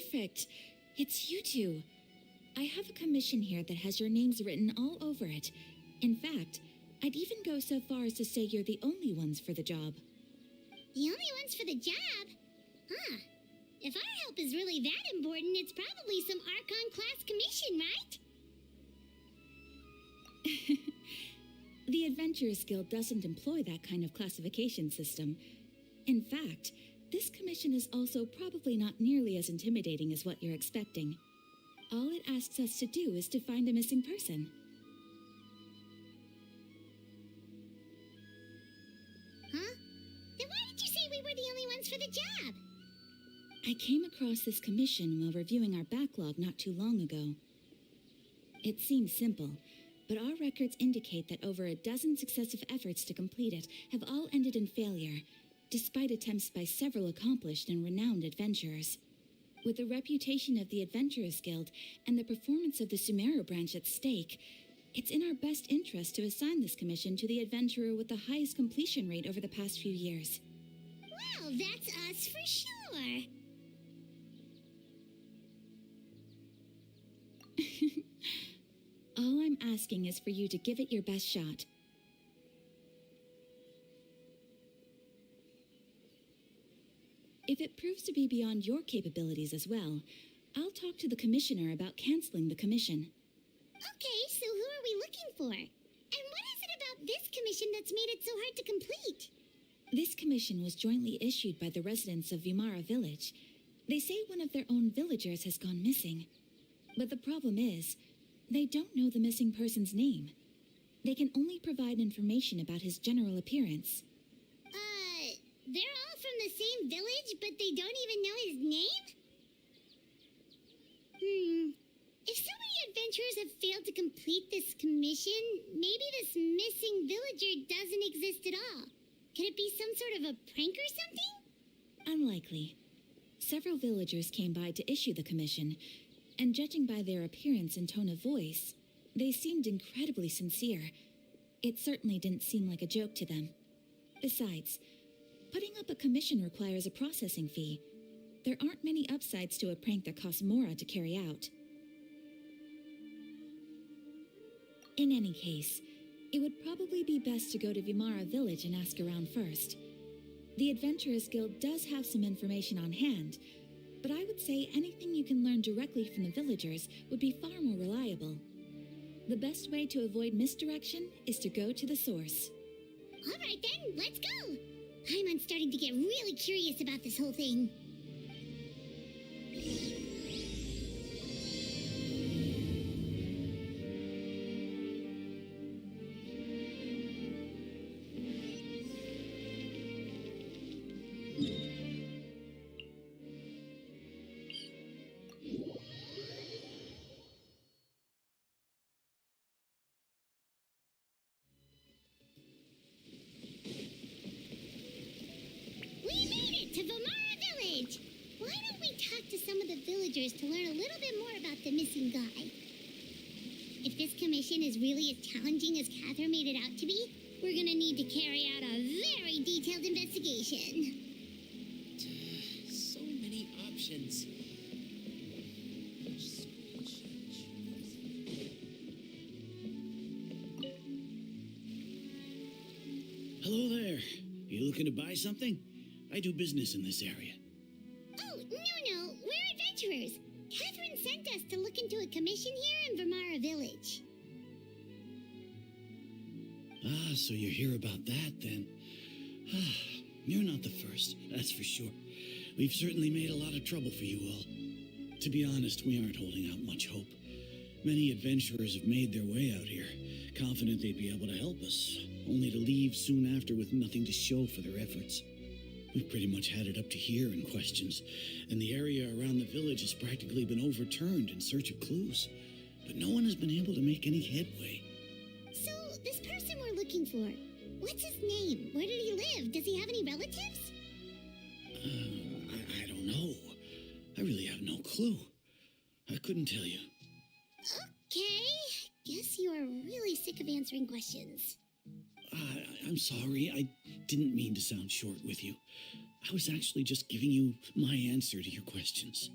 perfect. It's you two. I have a commission here that has your names written all over it. In fact, I'd even go so far as to say you're the only ones for the job. The only ones for the job? Huh. If our help is really that important, it's probably some Archon class commission, right? The Adventurers Guild doesn't employ that kind of classification system. In fact, this commission is also probably not nearly as intimidating as what you're expecting. All it asks us to do is to find a missing person. Huh? Then why did you say we were the only ones for the job? I came across this commission while reviewing our backlog not too long ago. It seems simple, but our records indicate that over a dozen successive efforts to complete it have all ended in failure, despite attempts by several accomplished and renowned adventurers. With the reputation of the Adventurers Guild and the performance of the Sumeru branch at stake, it's in our best interest to assign this commission to the adventurer with the highest completion rate over the past few years. Well, that's us for sure. All I'm asking is for you to give it your best shot. If it proves to be beyond your capabilities as well, I'll talk to the commissioner about canceling the commission. Okay, so who are we looking for? And what is it about this commission that's made it so hard to complete? This commission was jointly issued by the residents of Vimara village. They say one of their own villagers has gone missing. But the problem is, they don't know the missing person's name. They can only provide information about his general appearance. They're all from the same village, but they don't even know his name? If so many adventurers have failed to complete this commission, maybe this missing villager doesn't exist at all. Could it be some sort of a prank or something? Unlikely. Several villagers came by to issue the commission, and judging by their appearance and tone of voice, they seemed incredibly sincere. It certainly didn't seem like a joke to them. Besides, putting up a commission requires a processing fee. There aren't many upsides to a prank that costs Mora to carry out. In any case, it would probably be best to go to Vimara village and ask around first. The Adventurers Guild does have some information on hand, but I would say anything you can learn directly from the villagers would be far more reliable. The best way to avoid misdirection is to go to the source. All right then, let's go! I'm starting to get really curious about this whole thing. To Vimara village! Why don't we talk to some of the villagers to learn a little bit more about the missing guy? If this commission is really as challenging as Catherine made it out to be, we're gonna need to carry out a very detailed investigation. So many options. Hello there. You looking to buy something? I do business in this area. Oh, no, we're adventurers. Catherine sent us to look into a commission here in Vimara village. Ah, so you're here about that, then. You're not the first, that's for sure. We've certainly made a lot of trouble for you all. To be honest, we aren't holding out much hope. Many adventurers have made their way out here, confident they'd be able to help us, only to leave soon after with nothing to show for their efforts. We've pretty much had it up to here in questions, and the area around the village has practically been overturned in search of clues. But no one has been able to make any headway. So, this person we're looking for, what's his name? Where did he live? Does he have any relatives? I don't know. I really have no clue. I couldn't tell you. Okay, guess you are really sick of answering questions. I'm sorry. I didn't mean to sound short with you. I was actually just giving you my answer to your questions.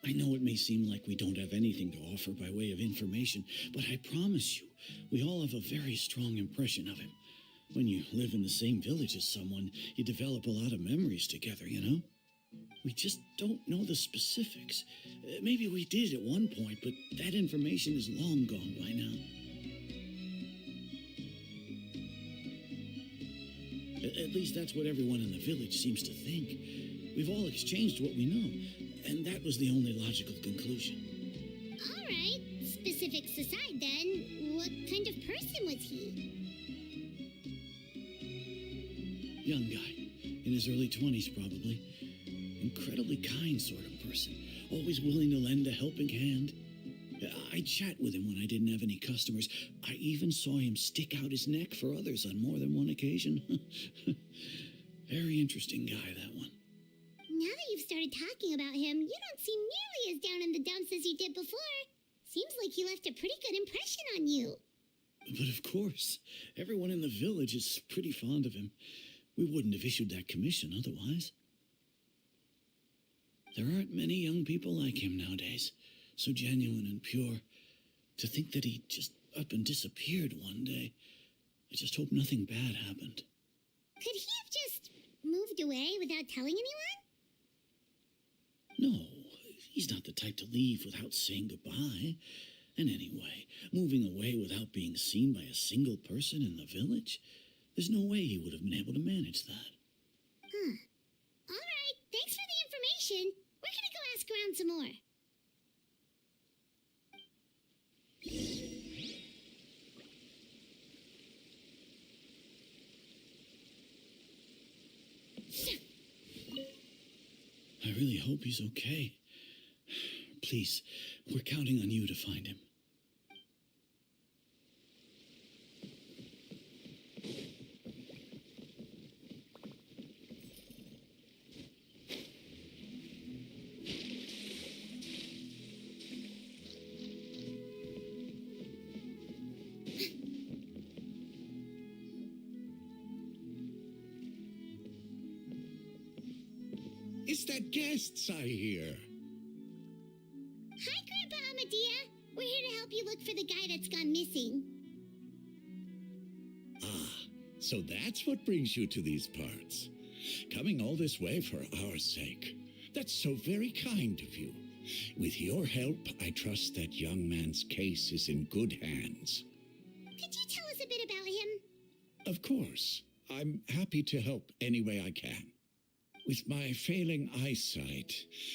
I know it may seem like we don't have anything to offer by way of information, but I promise you, we all have a very strong impression of him. When you live in the same village as someone, you develop a lot of memories together, you know? We just don't know the specifics. Maybe we did at one point, but that information is long gone by now. At least that's what everyone in the village seems to think. We've all exchanged what we know, and that was the only logical conclusion. All right, specifics aside then, what kind of person was he? Young guy, in his early 20s probably. Incredibly kind sort of person, always willing to lend a helping hand. I'd chat with him when I didn't have any customers. I even saw him stick out his neck for others on more than one occasion. Very interesting guy, that one. Now that you've started talking about him, you don't seem nearly as down in the dumps as you did before. Seems like he left a pretty good impression on you. But of course, everyone in the village is pretty fond of him. We wouldn't have issued that commission otherwise. There aren't many young people like him nowadays, so genuine and pure. To think that he just up and disappeared one day. I just hope nothing bad happened. Could he have just moved away without telling anyone? No, he's not the type to leave without saying goodbye. And anyway, moving away without being seen by a single person in the village, there's no way he would have been able to manage that. Huh. All right, thanks for the information. We're gonna go ask around some more. I really hope he's okay. Please, we're counting on you to find him. It's the guests I hear. Hi, Grandpa Amadea. We're here to help you look for the guy that's gone missing. Ah, so that's what brings you to these parts. Coming all this way for our sake. That's so very kind of you. With your help, I trust that young man's case is in good hands. Could you tell us a bit about him? Of course. I'm happy to help any way I can. With my failing eyesight,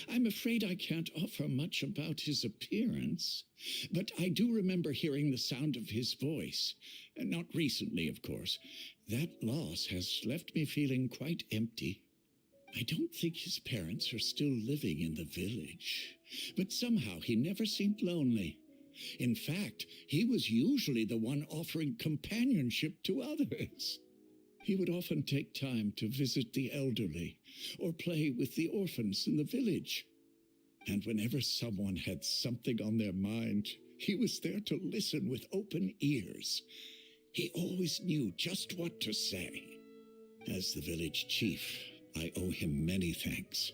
I'm afraid I can't offer much about his appearance, but I do remember hearing the sound of his voice. Not recently, of course. That loss has left me feeling quite empty. I don't think his parents are still living in the village, but somehow he never seemed lonely. In fact, he was usually the one offering companionship to others. He would often take time to visit the elderly or play with the orphans in the village. And whenever someone had something on their mind, he was there to listen with open ears. He always knew just what to say. As the village chief, I owe him many thanks.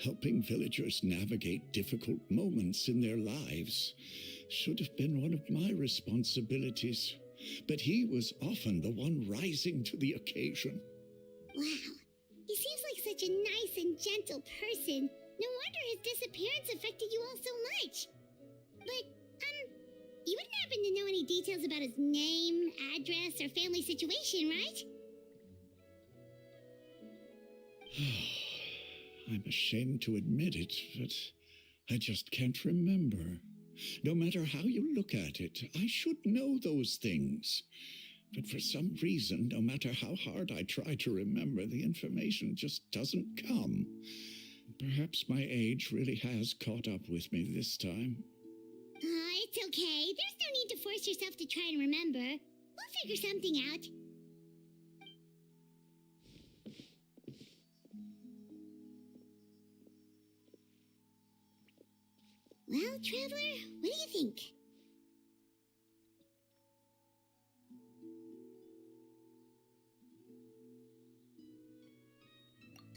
Helping villagers navigate difficult moments in their lives should have been one of my responsibilities. But he was often the one rising to the occasion. Wow. He seems like such a nice and gentle person. No wonder his disappearance affected you all so much. But, you wouldn't happen to know any details about his name, address, or family situation, right? I'm ashamed to admit it, but I just can't remember. No matter how you look at it, I should know those things. But for some reason, no matter how hard I try to remember, the information just doesn't come. Perhaps my age really has caught up with me this time. It's okay. There's no need to force yourself to try and remember. We'll figure something out. Well, Traveler, what do you think?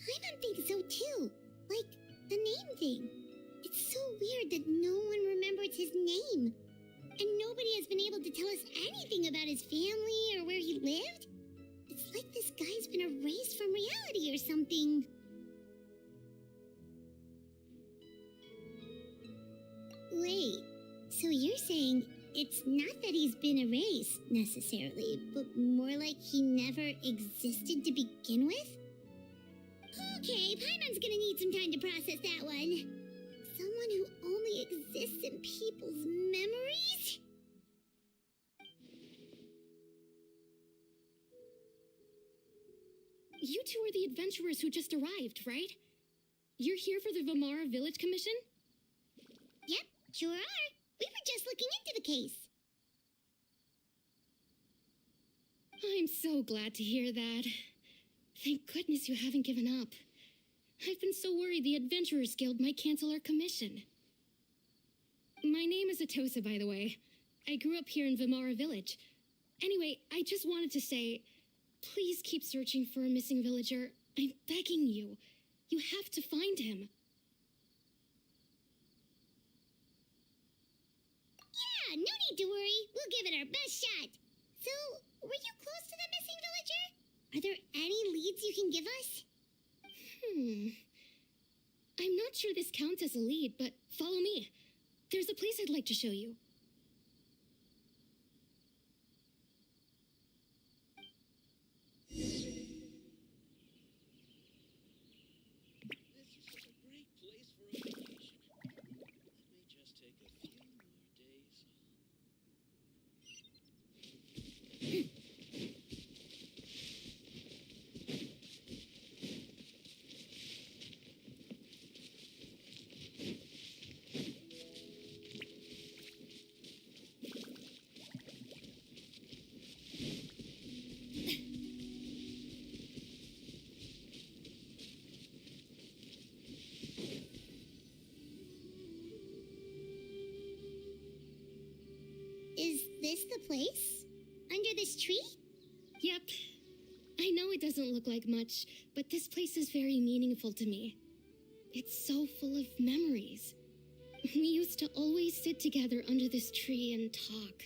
I'm thinking so too. Like, the name thing. It's so weird that no one remembers his name. And nobody has been able to tell us anything about his family or where he lived. It's like this guy's been erased from reality or something. Wait, so you're saying it's not that he's been erased, necessarily, but more like he never existed to begin with? Okay, Paimon's gonna need some time to process that one. Someone who only exists in people's memories? You two are the adventurers who just arrived, right? You're here for the Vamara Village Commission? Yep, sure are. We were just looking into the case. I'm so glad to hear that. Thank goodness you haven't given up. I've been so worried the Adventurers Guild might cancel our commission. My name is Atosa, by the way. I grew up here in Vamara Village. Anyway, I just wanted to say, please keep searching for a missing villager. I'm begging you. You have to find him. Yeah, no need to worry. We'll give it our best shot. So, were you close to the missing villager? Are there any leads you can give us? I'm not sure this counts as a lead, but follow me. There's a place I'd like to show you. This is such a great place for a vacation. Let me just take a few more days off. Is this the place? Under this tree? Yep. I know it doesn't look like much, but this place is very meaningful to me. It's so full of memories. We used to always sit together under this tree and talk.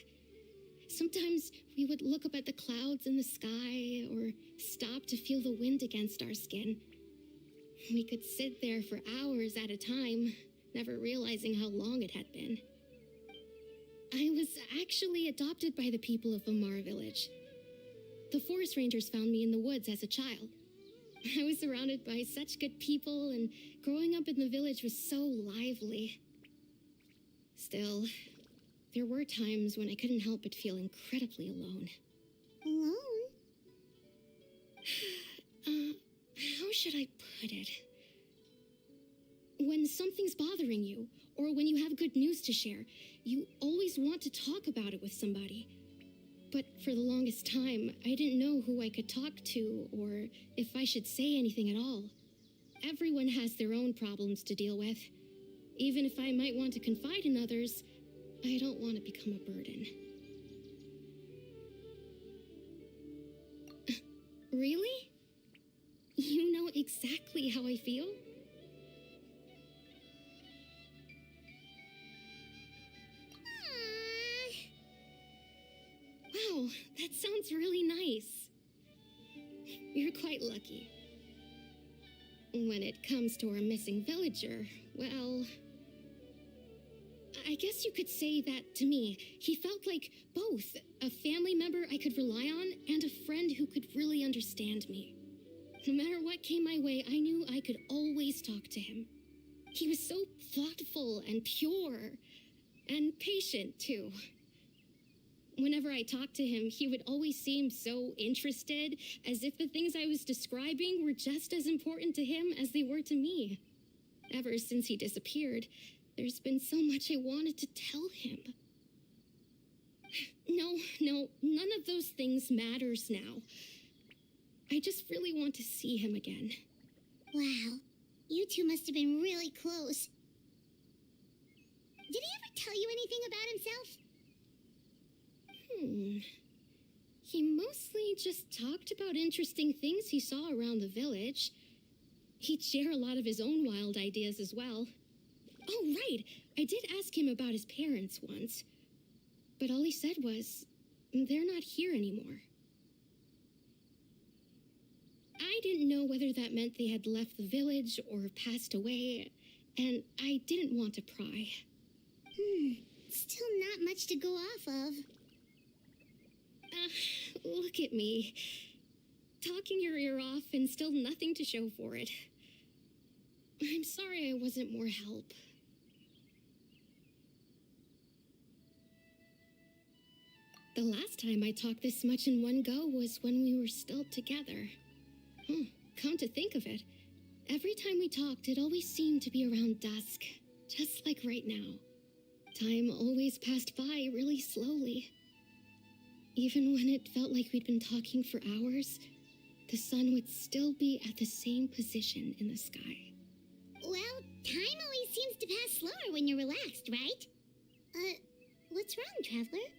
Sometimes we would look up at the clouds in the sky or stop to feel the wind against our skin. We could sit there for hours at a time, never realizing how long it had been. I was actually adopted by the people of Vamara Village. The forest rangers found me in the woods as a child. I was surrounded by such good people, and growing up in the village was so lively. Still, there were times when I couldn't help but feel incredibly alone. Alone? How should I put it? When something's bothering you, or when you have good news to share, you always want to talk about it with somebody. But for the longest time, I didn't know who I could talk to, or if I should say anything at all. Everyone has their own problems to deal with. Even if I might want to confide in others, I don't want to become a burden. Really? You know exactly how I feel? Wow, that sounds really nice. You're quite lucky. When it comes to our missing villager, well, I guess you could say that to me. He felt like both a family member I could rely on and a friend who could really understand me. No matter what came my way, I knew I could always talk to him. He was so thoughtful and pure, and patient, too. Whenever I talked to him, he would always seem so interested, as if the things I was describing were just as important to him as they were to me. Ever since he disappeared, there's been so much I wanted to tell him. No, none of those things matters now. I just really want to see him again. Wow, you two must have been really close. Did he ever tell you anything about himself? He mostly just talked about interesting things he saw around the village. He'd share a lot of his own wild ideas as well. Oh, right. I did ask him about his parents once. But all he said was, they're not here anymore. I didn't know whether that meant they had left the village or passed away, and I didn't want to pry. Still not much to go off of. Look at me. Talking your ear off and still nothing to show for it. I'm sorry I wasn't more help. The last time I talked this much in one go was when we were still together. Come to think of it, every time we talked, it always seemed to be around dusk, just like right now. Time always passed by really slowly. Even when it felt like we'd been talking for hours, the sun would still be at the same position in the sky. Well, time always seems to pass slower when you're relaxed, right? What's wrong, Traveler?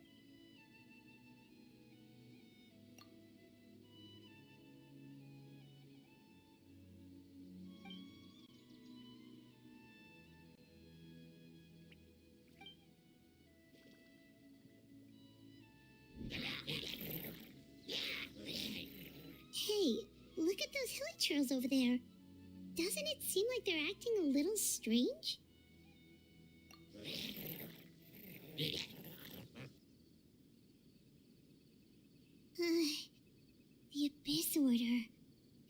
Hey, look at those hilly trails over there. Doesn't it seem like they're acting a little strange? The Abyss Order.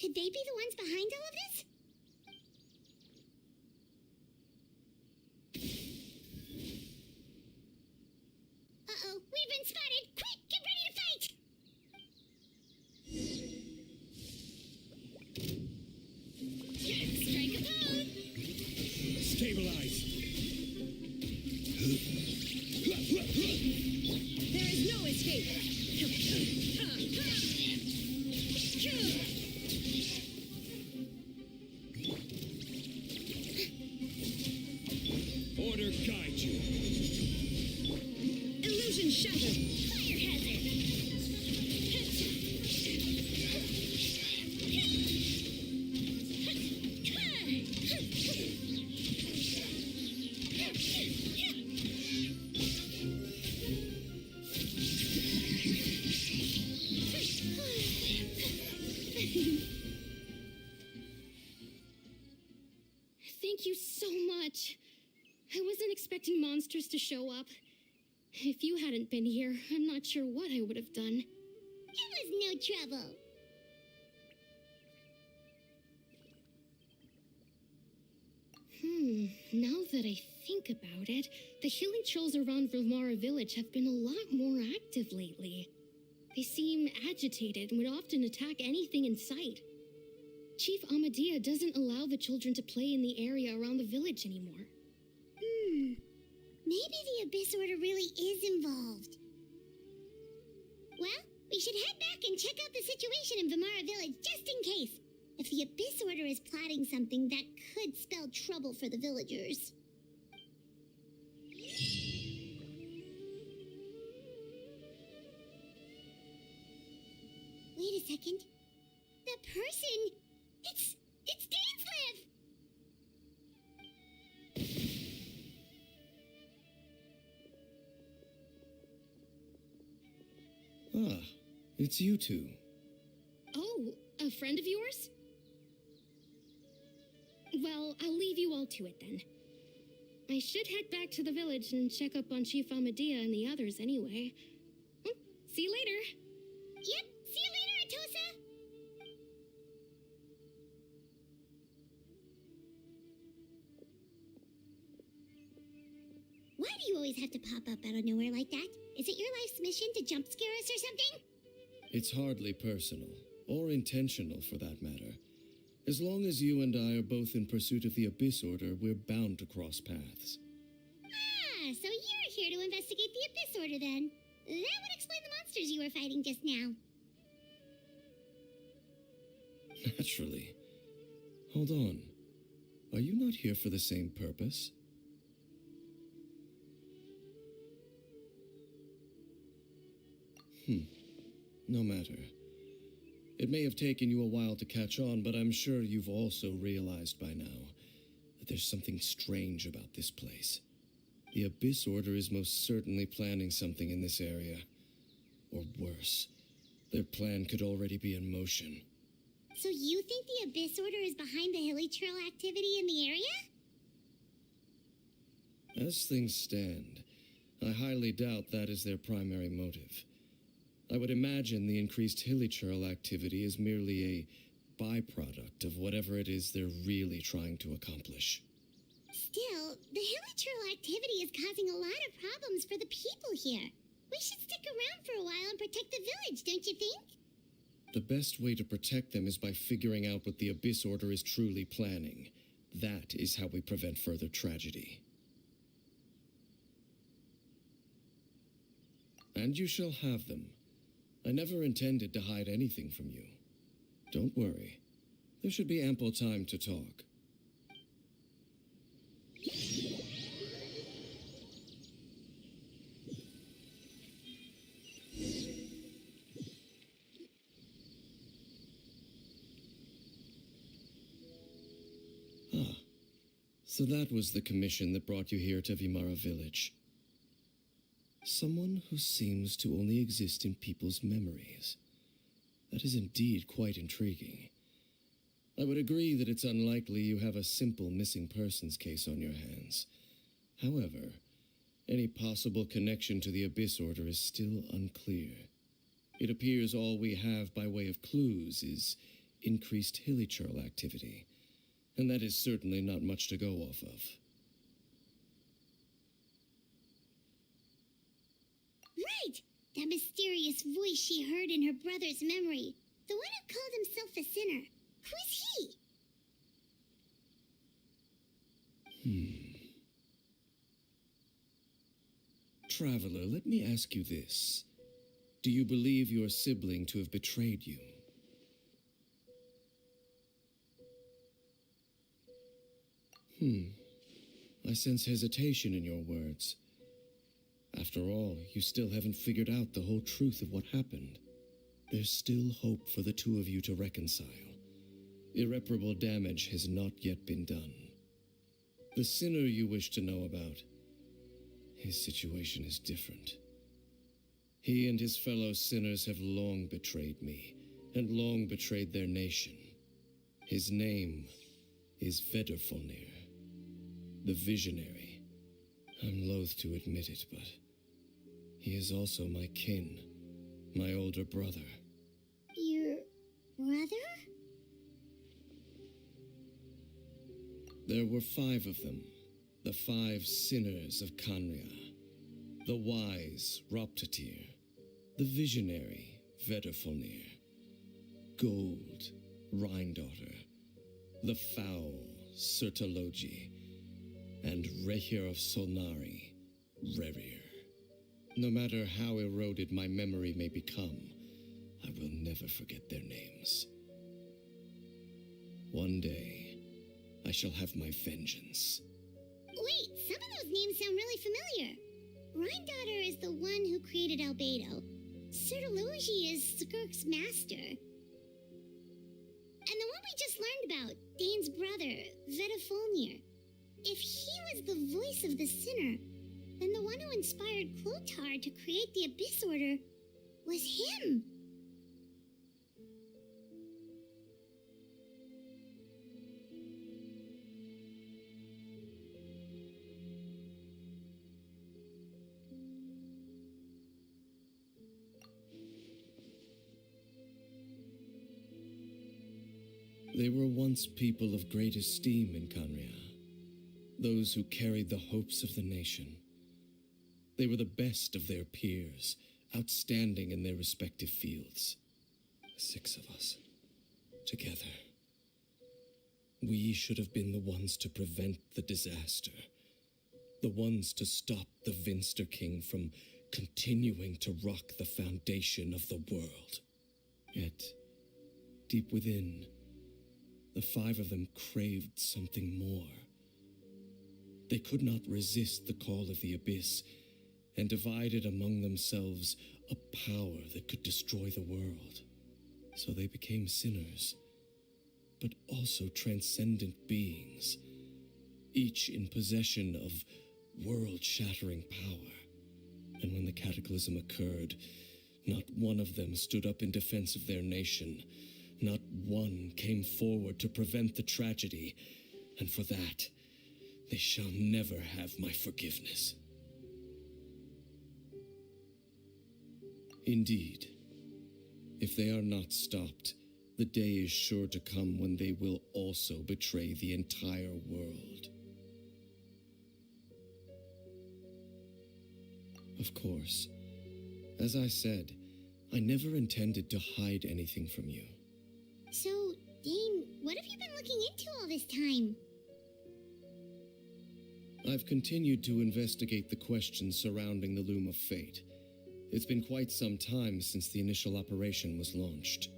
Could they be the ones behind all of this? Uh-oh, we've been spotted! Quick, get ready to fight! Strike a pose! Stabilize. There is no escape! Order guide you. Illusion shattered! Fire hazard! Thank you so much. I wasn't expecting monsters to show up. If you hadn't been here, I'm not sure what I would have done. It was no trouble. Now that I think about it, the hilly trolls around Vilmara village have been a lot more active lately. They seem agitated and would often attack anything in sight. Chief Amadea doesn't allow the children to play in the area around the village anymore. Maybe the Abyss Order really is involved. Well, we should head back and check out the situation in Vilmara village just in case. If the Abyss Order is plotting something that could spell trouble for the villagers. Wait a second. The person... It's Dainsleif! Ah, it's you two. Oh, a friend of yours? Well, I'll leave you all to it then. I should head back to the village and check up on Chief Amadea and the others anyway. See you later. Yep, see you later, Atosa! Why do you always have to pop up out of nowhere like that? Is it your life's mission to jump scare us or something? It's hardly personal, or intentional for that matter. As long as you and I are both in pursuit of the Abyss Order, we're bound to cross paths. Ah, so you're here to investigate the Abyss Order then. That would explain the monsters you were fighting just now. Naturally. Hold on. Are you not here for the same purpose? No matter. It may have taken you a while to catch on, but I'm sure you've also realized by now. that there's something strange about this place. The Abyss Order is most certainly planning something in this area. Or worse, their plan could already be in motion. So you think the Abyss Order is behind the hilly trail activity in the area? As things stand, I highly doubt that is their primary motive. I would imagine the increased hilly trail activity is merely a byproduct of whatever it is they're really trying to accomplish. Still, the hilly trail activity is causing a lot of problems for the people here. We should stick around for a while and protect the village, don't you think? The best way to protect them is by figuring out what the Abyss Order is truly planning. That is how we prevent further tragedy. And you shall have them. I never intended to hide anything from you. Don't worry. There should be ample time to talk. So that was the commission that brought you here to Vimara Village. Someone who seems to only exist in people's memories. That is indeed quite intriguing. I would agree that it's unlikely you have a simple missing persons case on your hands. However, any possible connection to the Abyss Order is still unclear. It appears all we have by way of clues is increased hilly trail activity. And that is certainly not much to go off of. Right! That mysterious voice she heard in her brother's memory. The one who called himself a sinner. Who is he? Traveler, let me ask you this. Do you believe your sibling to have betrayed you? I sense hesitation in your words. After all, you still haven't figured out the whole truth of what happened. There's still hope for the two of you to reconcile. Irreparable damage has not yet been done. The sinner you wish to know about, his situation is different. He and his fellow sinners have long betrayed me, and long betrayed their nation. His name is Vedrfolnir, the Visionary. I'm loath to admit it, but he is also my kin, my older brother. Your brother? There were 5 of them, the 5 sinners of Kanria. The wise Roptatir, the visionary Vedrfolnir, Gold Rhindaughter, the foul Sertologi, and Rehir of Solnari, Rerir. No matter how eroded my memory may become, I will never forget their names. One day, I shall have my vengeance. Wait, some of those names sound really familiar. Rhindaughter is the one who created Albedo. Sertologi is Skirk's master. And the one we just learned about, Dane's brother, Vedrfolnir. If he was the voice of the sinner, then the one who inspired Clothar to create the Abyss Order was him. They were once people of great esteem in Kanria, those who carried the hopes of the nation. They were the best of their peers, outstanding in their respective fields. 6 of us, together. We should have been the ones to prevent the disaster, the ones to stop the Vinster King from continuing to rock the foundation of the world. Yet, deep within, the 5 of them craved something more. They could not resist the call of the Abyss, and divided among themselves a power that could destroy the world. So they became sinners, but also transcendent beings, each in possession of world-shattering power. And when the cataclysm occurred, not one of them stood up in defense of their nation. Not one came forward to prevent the tragedy, and for that, they shall never have my forgiveness. Indeed, if they are not stopped, the day is sure to come when they will also betray the entire world. Of course, as I said, I never intended to hide anything from you. So, Dane, what have you been looking into all this time? I've continued to investigate the questions surrounding the Loom of Fate. It's been quite some time since the initial operation was launched.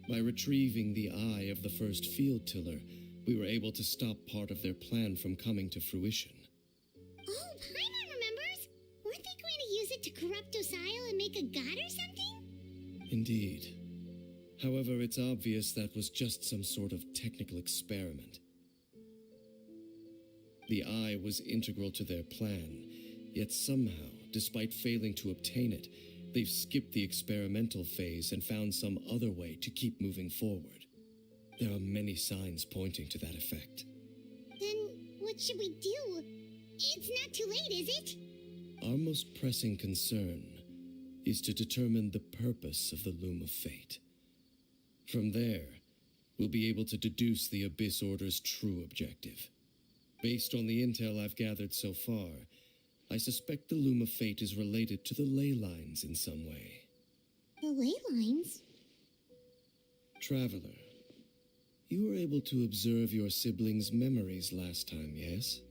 By retrieving the eye of the first field tiller, we were able to stop part of their plan from coming to fruition. Oh, Paimon remembers! Weren't they going to use it to corrupt Sosial and make a god or something? Indeed. However, it's obvious that was just some sort of technical experiment. The eye was integral to their plan, yet somehow, despite failing to obtain it, they've skipped the experimental phase and found some other way to keep moving forward. There are many signs pointing to that effect. Then what should we do? It's not too late, is it? Our most pressing concern is to determine the purpose of the Loom of Fate. From there, we'll be able to deduce the Abyss Order's true objective. Based on the intel I've gathered so far, I suspect the Loom of Fate is related to the ley lines in some way. The ley lines? Traveler, you were able to observe your siblings' memories last time, yes?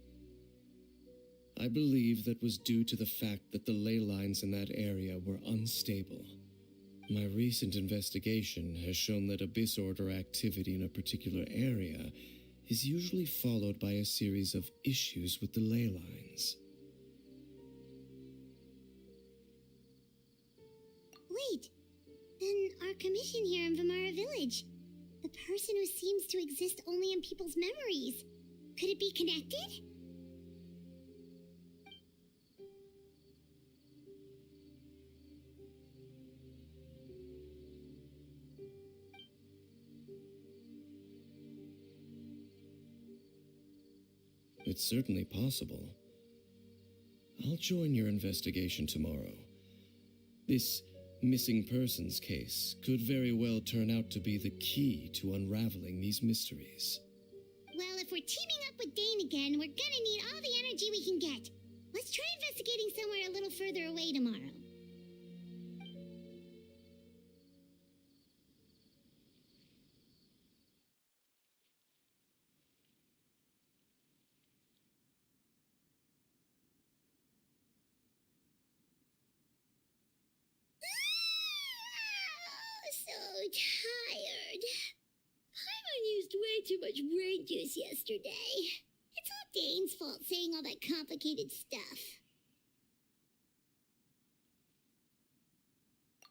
I believe that was due to the fact that the ley lines in that area were unstable. My recent investigation has shown that Abyss Order activity in a particular area is usually followed by a series of issues with the ley lines. Wait, then our commission here in Vimara Village, the person who seems to exist only in people's memories, could it be connected? It's certainly possible. I'll join your investigation tomorrow. This missing persons case could very well turn out to be the key to unraveling these mysteries. Well, if we're teaming up with Dane again, we're gonna need all the energy we can get. Let's try investigating somewhere a little further away tomorrow. Tired. Paimon used way too much brain juice yesterday. It's all Dane's fault saying all that complicated stuff.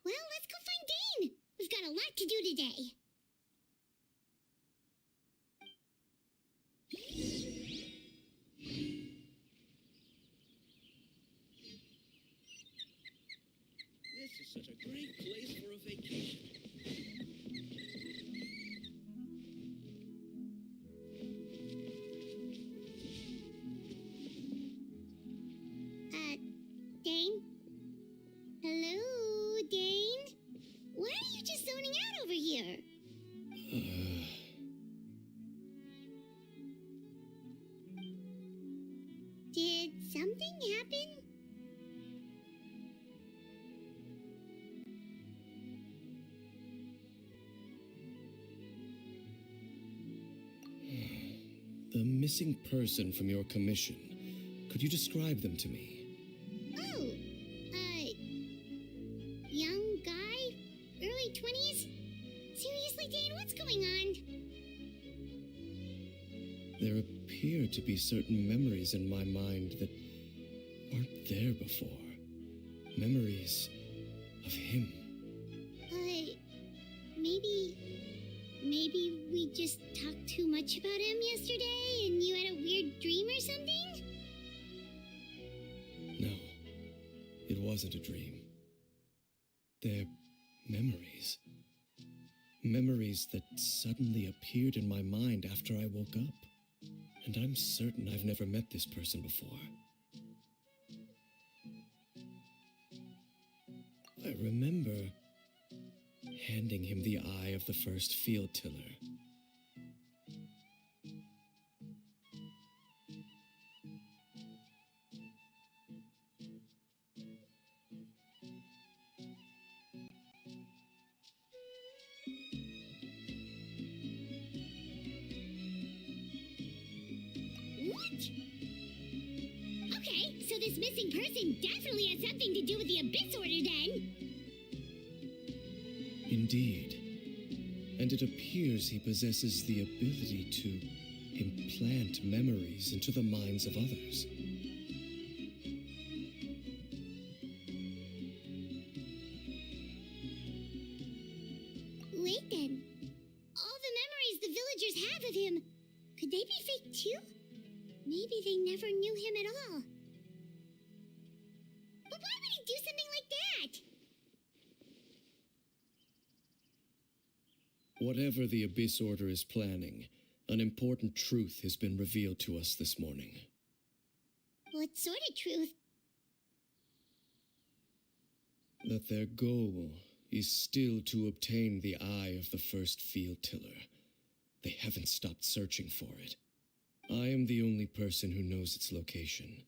Well, let's go find Dane. We've got a lot to do today. This is such a great place for a vacation. Dane? Hello, Dane? Why are you just zoning out over here? Did something happen? The missing person from your commission. Could you describe them to me? Oh, young guy? Early 20s? Seriously, Dane, what's going on? There appear to be certain memories in my mind that weren't there before. Memories of him. Maybe we just talked too much about him yesterday and you had a weird dream or something? No, it wasn't a dream. They're memories. Memories that suddenly appeared in my mind after I woke up. And I'm certain I've never met this person before. I remember handing him the eye of the first field tiller. What? Okay, so this missing person definitely has something to do with the Abyss Order then. Indeed. And it appears he possesses the ability to implant memories into the minds of others. Wait then. All the memories the villagers have of him, could they be fake too? Maybe they never knew him at all. But why would he do something like that? Whatever the Abyss Order is planning, an important truth has been revealed to us this morning. What sort of truth? That their goal is still to obtain the eye of the first field tiller. They haven't stopped searching for it. I am the only person who knows its location.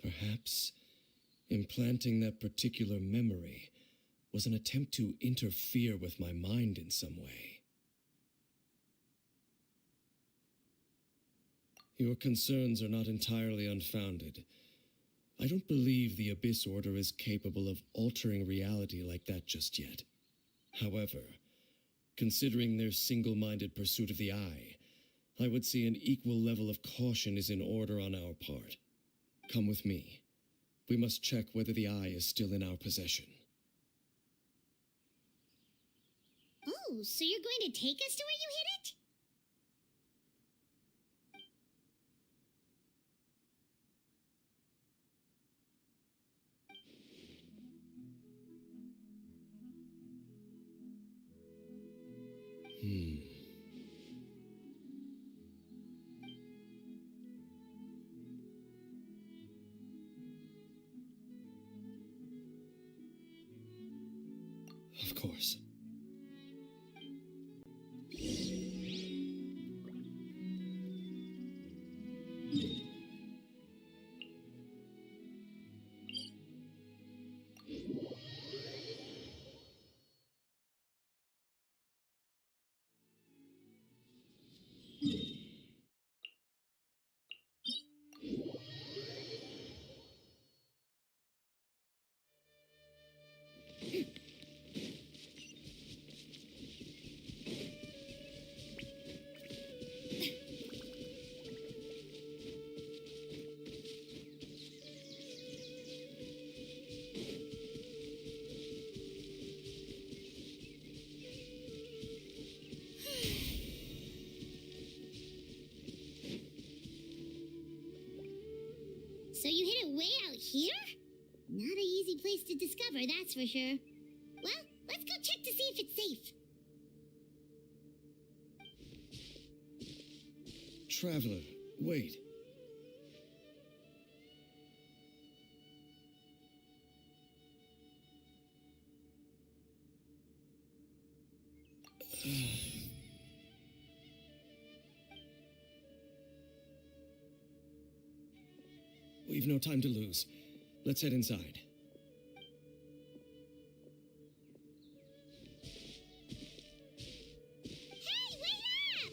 Perhaps implanting that particular memory was an attempt to interfere with my mind in some way. Your concerns are not entirely unfounded. I don't believe the Abyss Order is capable of altering reality like that just yet. However, considering their single-minded pursuit of the eye, I would say an equal level of caution is in order on our part. Come with me. We must check whether the eye is still in our possession. Oh, so you're going to take us to where you hid it? Of course. So you hid it way out here? Not an easy place to discover, that's for sure. Well, let's go check to see if it's safe. Traveler, wait. We've no time to lose. Let's head inside. Hey, wait up!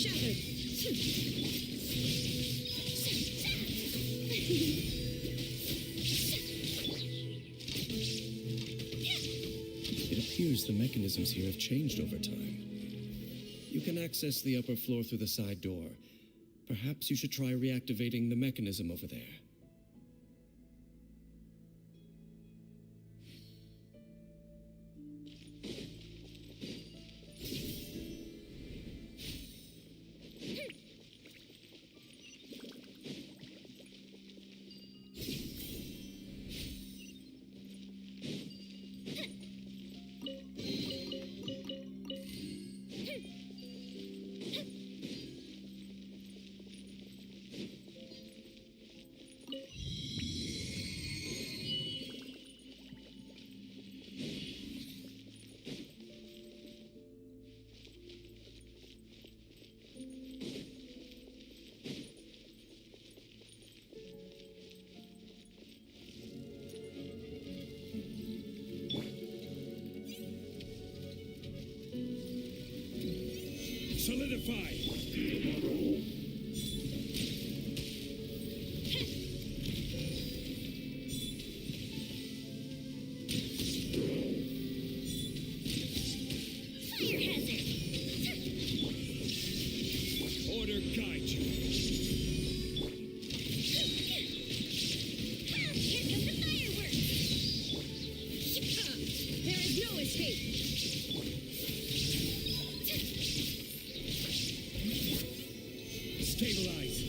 shattered. It appears the mechanisms here have changed over time. You can access the upper floor through the side door. Perhaps you should try reactivating the mechanism over there. Solidify! Fire hazard! Order guide you. Here come the fireworks! There is no escape. Stabilize.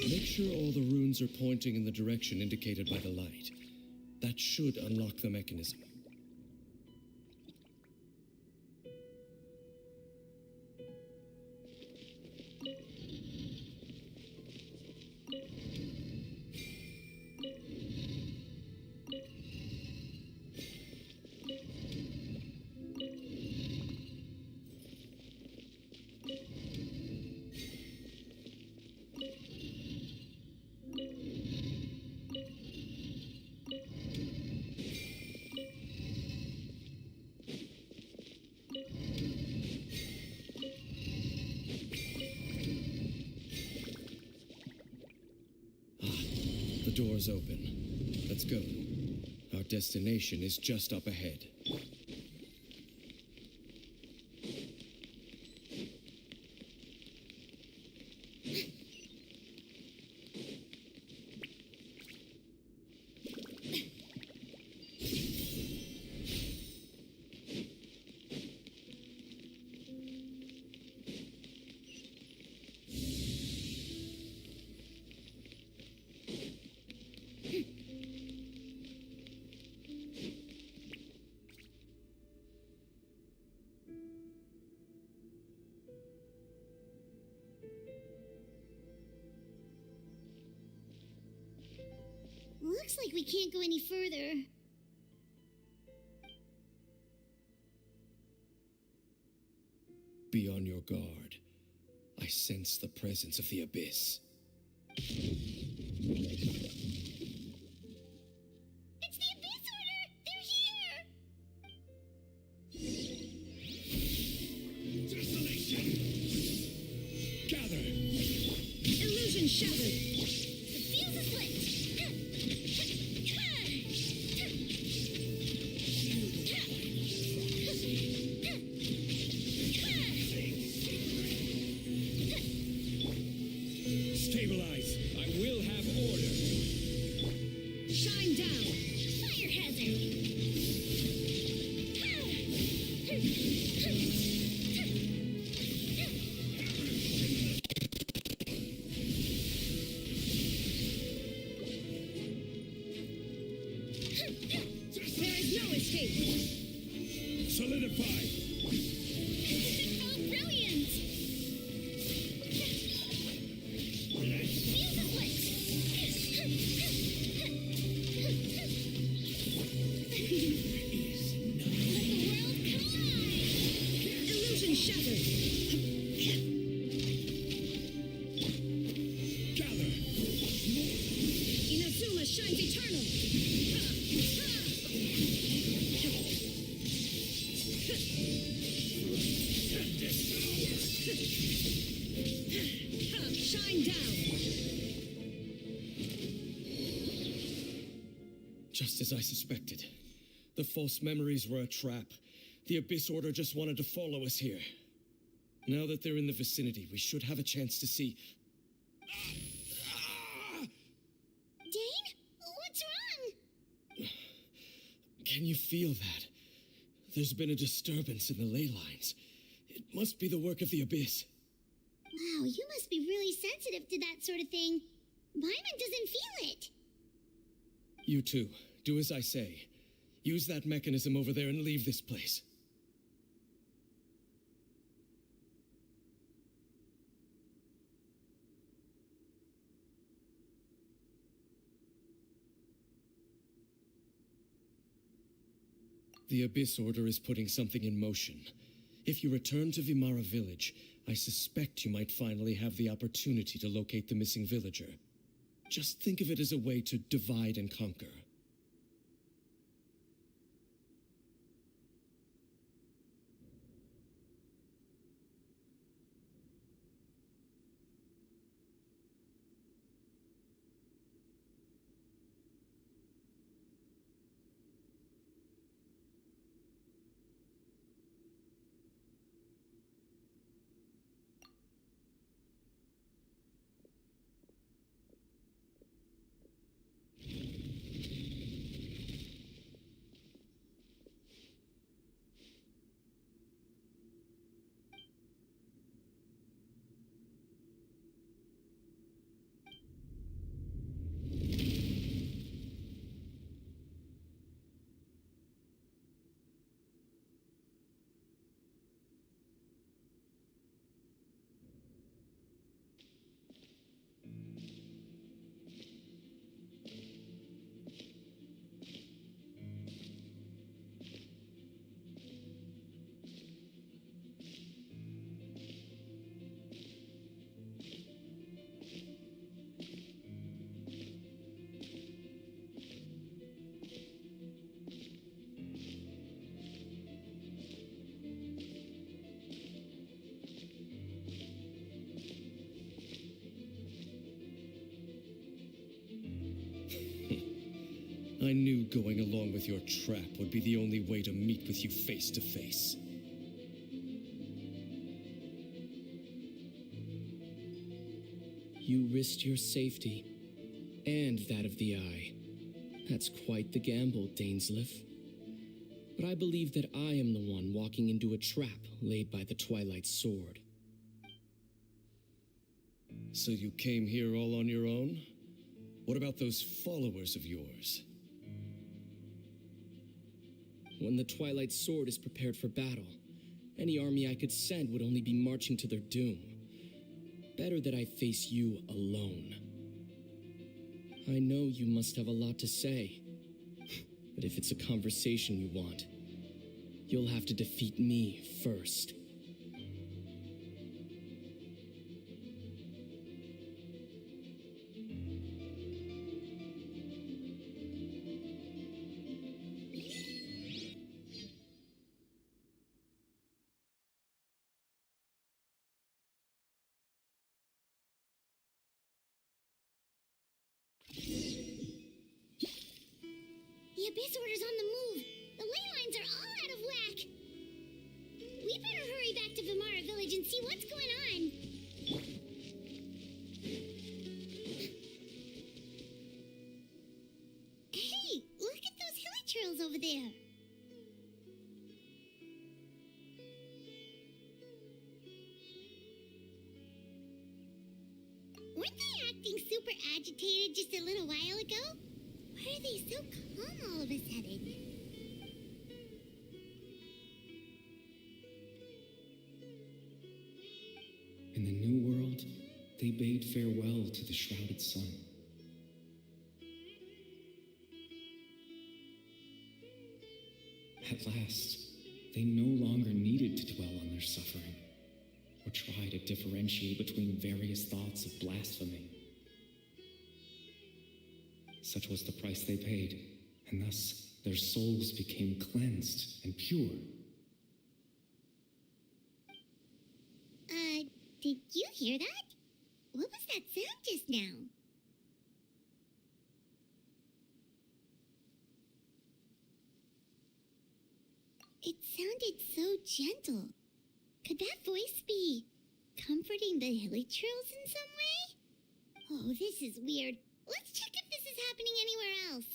Make sure all the runes are pointing in the direction indicated by the light. That should unlock the mechanism. The door's open. Let's go. Our destination is just up ahead. Looks like we can't go any further. Be on your guard. I sense the presence of the abyss. It's the Abyss Order! They're here! Desolation! Gather! Illusion shattered. The fuse is lit! Stabilize! I will have order! Shine down. Fire hazard! Dimension shattered! Gather! Inazuma shines eternal! Shine down! Just as I suspected. The false memories were a trap. The Abyss Order just wanted to follow us here. Now that they're in the vicinity, we should have a chance to see... Dane? What's wrong? Can you feel that? There's been a disturbance in the ley lines. It must be the work of the Abyss. Wow, you must be really sensitive to that sort of thing. Paimon doesn't feel it. You too. Do as I say. Use that mechanism over there and leave this place. The Abyss Order is putting something in motion. If you return to Vimara Village, I suspect you might finally have the opportunity to locate the missing villager. Just think of it as a way to divide and conquer. I knew going along with your trap would be the only way to meet with you face to face. You risked your safety, and that of the Eye. That's quite the gamble, Dainsleif. But I believe that I am the one walking into a trap laid by the Twilight Sword. So you came here all on your own? What about those followers of yours? When the Twilight Sword is prepared for battle, any army I could send would only be marching to their doom. Better that I face you alone. I know you must have a lot to say, but if it's a conversation you want, you'll have to defeat me first. The Abyss Order's on the move. The ley lines are all out of whack. We better hurry back to Vimara Village and see what's going on. Hey, look at those hilly trails over there. Weren't they acting super agitated just a little while ago? Why are they so calm all of a sudden? In the New World, they bade farewell to the shrouded sun. At last, They no longer needed to dwell on their suffering, or try to differentiate between various thoughts of blasphemy. Such was the price they paid, and thus their souls became cleansed and pure. Did you hear that? What was that sound just now? It sounded so gentle. Could that voice be comforting the hilichurls in some way? Oh, this is weird. Let's check if this is happening anywhere else.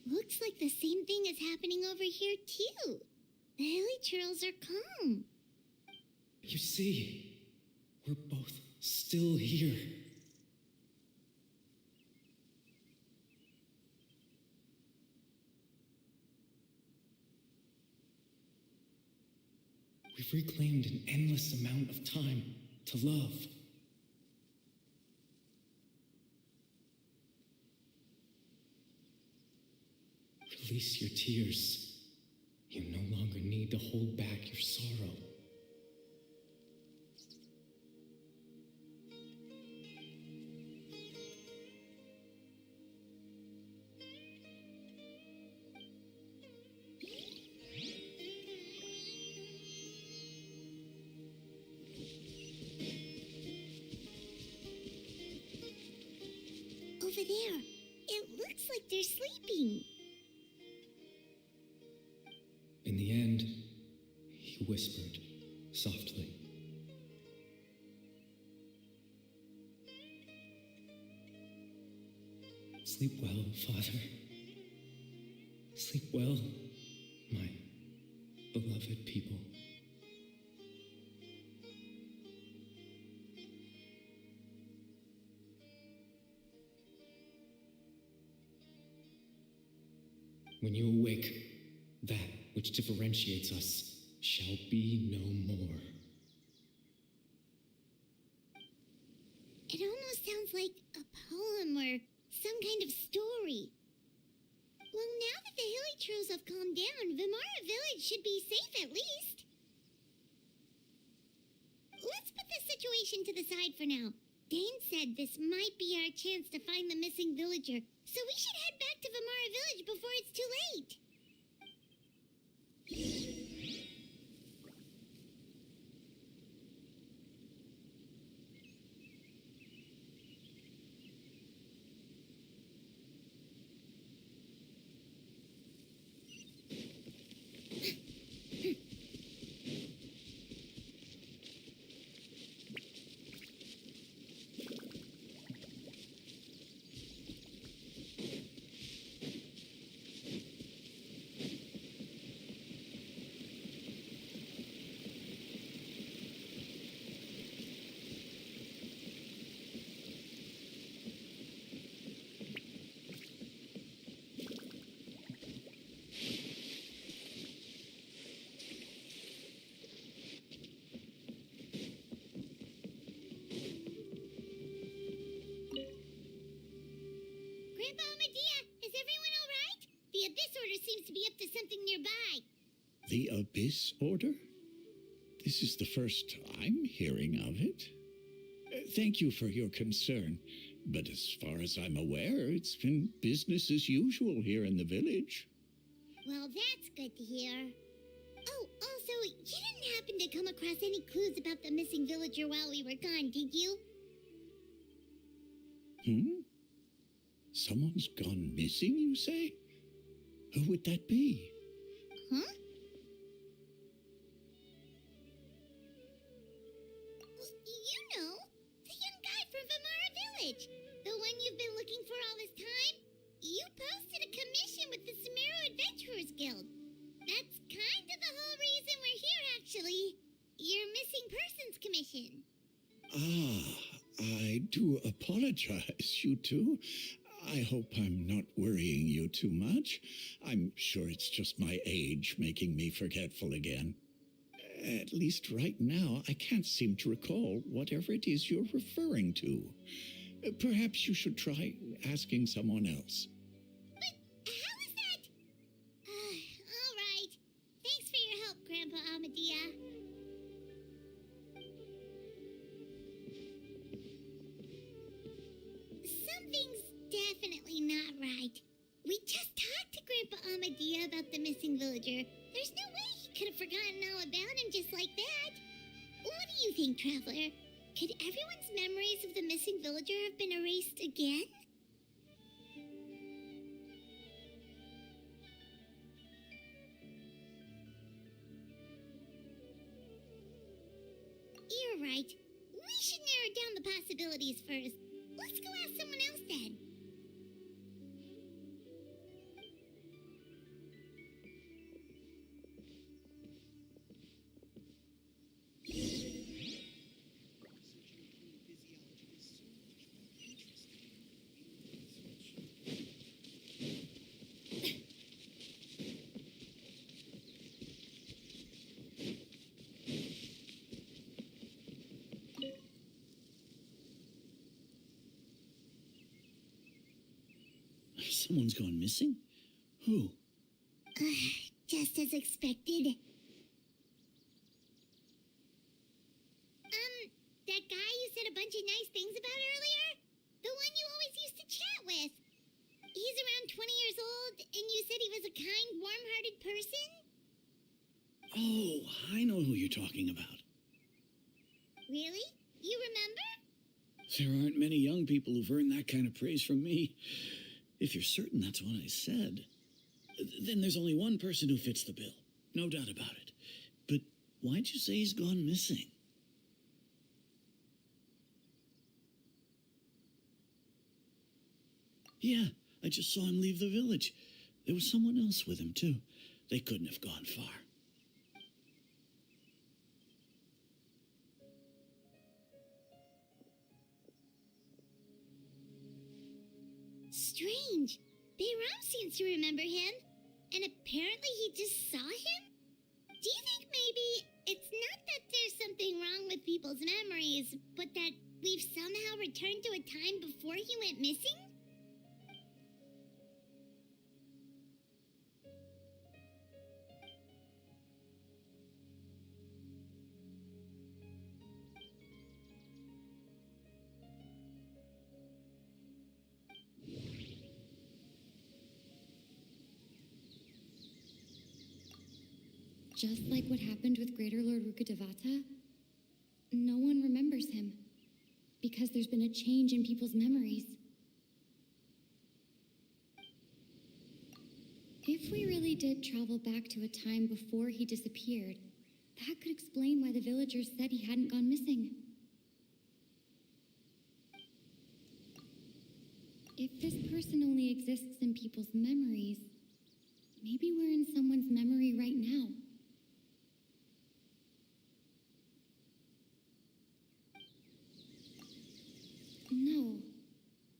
Looks like the same thing is happening over here, too. The hilichurls are calm. You see, we're both still here. We've reclaimed an endless amount of time to love. Release your tears. You no longer need to hold back your sorrow. Over there. It looks like they're sleeping. In the end, he whispered softly. Sleep well, Father. Sleep well, my beloved people. When you awake, that which differentiates us shall be no more. It almost sounds like a poem or some kind of story. Well, now that the hilichurls have calmed down, Vimara village should be safe at least. Let's put this situation to the side for now. Dane said this might be our chance to find the missing villager, so we should head back to Vimara village before it's too late. Grandpa Medea, is everyone all right? The Abyss Order seems to be up to something nearby. The Abyss Order? This is the first I'm hearing of it. Thank you for your concern, but as far as I'm aware, it's been business as usual here in the village. Well, that's good to hear. Oh, also, you didn't happen to come across any clues about the missing villager while we were gone, did you? Someone's gone missing, you say? Who would that be? Huh? You know, the young guy from Vimara village. The one you've been looking for all this time. You posted a commission with the Sumeru Adventurers Guild. That's kind of the whole reason we're here, actually. Your missing persons commission. I do apologize, you two. I hope I'm not worrying you too much. I'm sure it's just my age making me forgetful again. At least right now, I can't seem to recall whatever it is you're referring to. Perhaps you should try asking someone else. But how is that? All right. Thanks for your help, Grandpa Amadea. Something's definitely not right. We just talked to Grandpa Amadea about the missing villager. There's no way he could have forgotten all about him just like that. What do you think, Traveler? Could everyone's memories of the missing villager have been erased again? You're right. We should narrow down the possibilities first. Let's go ask someone else then. Someone's gone missing? Who? Just as expected. That guy you said a bunch of nice things about earlier? The one you always used to chat with. He's around 20 years old, and you said he was a kind, warm-hearted person? Oh, I know who you're talking about. Really? You remember? There aren't many young people who've earned that kind of praise from me. If you're certain that's what I said, then there's only one person who fits the bill. No doubt about it. But why'd you say he's gone missing? Yeah, I just saw him leave the village. There was someone else with him, too. They couldn't have gone far. Strange. Bayram seems to remember him, and apparently he just saw him? Do you think maybe it's not that there's something wrong with people's memories, but that we've somehow returned to a time before he went missing? Just like what happened with Greater Lord Rukkhadevata, no one remembers him because there's been a change in people's memories. If we really did travel back to a time before he disappeared, that could explain why the villagers said he hadn't gone missing. If this person only exists in people's memories, maybe we're in someone's memory right now. No,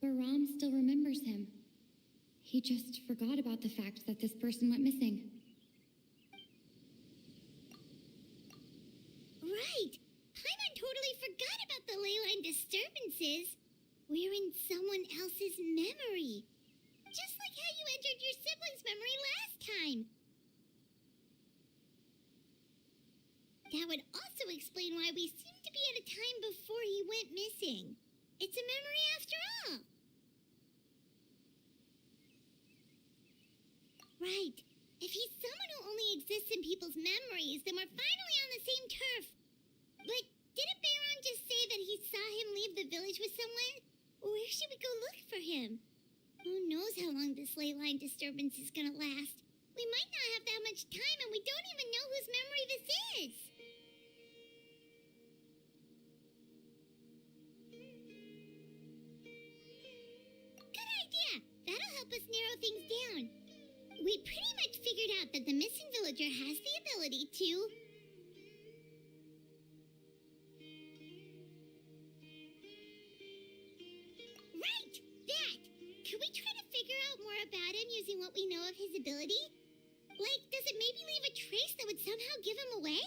Baram still remembers him. He just forgot about the fact that this person went missing. Right! Paimon totally forgot about the ley line disturbances. We're in someone else's memory. Just like how you entered your sibling's memory last time. That would also explain why we seem to be at a time before he went missing. It's a memory after all. Right. If he's someone who only exists in people's memories, then we're finally on the same turf. But didn't Bayron just say that he saw him leave the village with someone? Where should we go look for him? Who knows how long this ley line disturbance is gonna last? We might not have that much time, and we don't even know whose memory this is. Good idea. That'll help us narrow things down. We pretty much figured out that the missing villager has the ability to... Right! That! Can we try to figure out more about him using what what we know of his ability? Like, does it maybe leave a trace that would somehow give him away?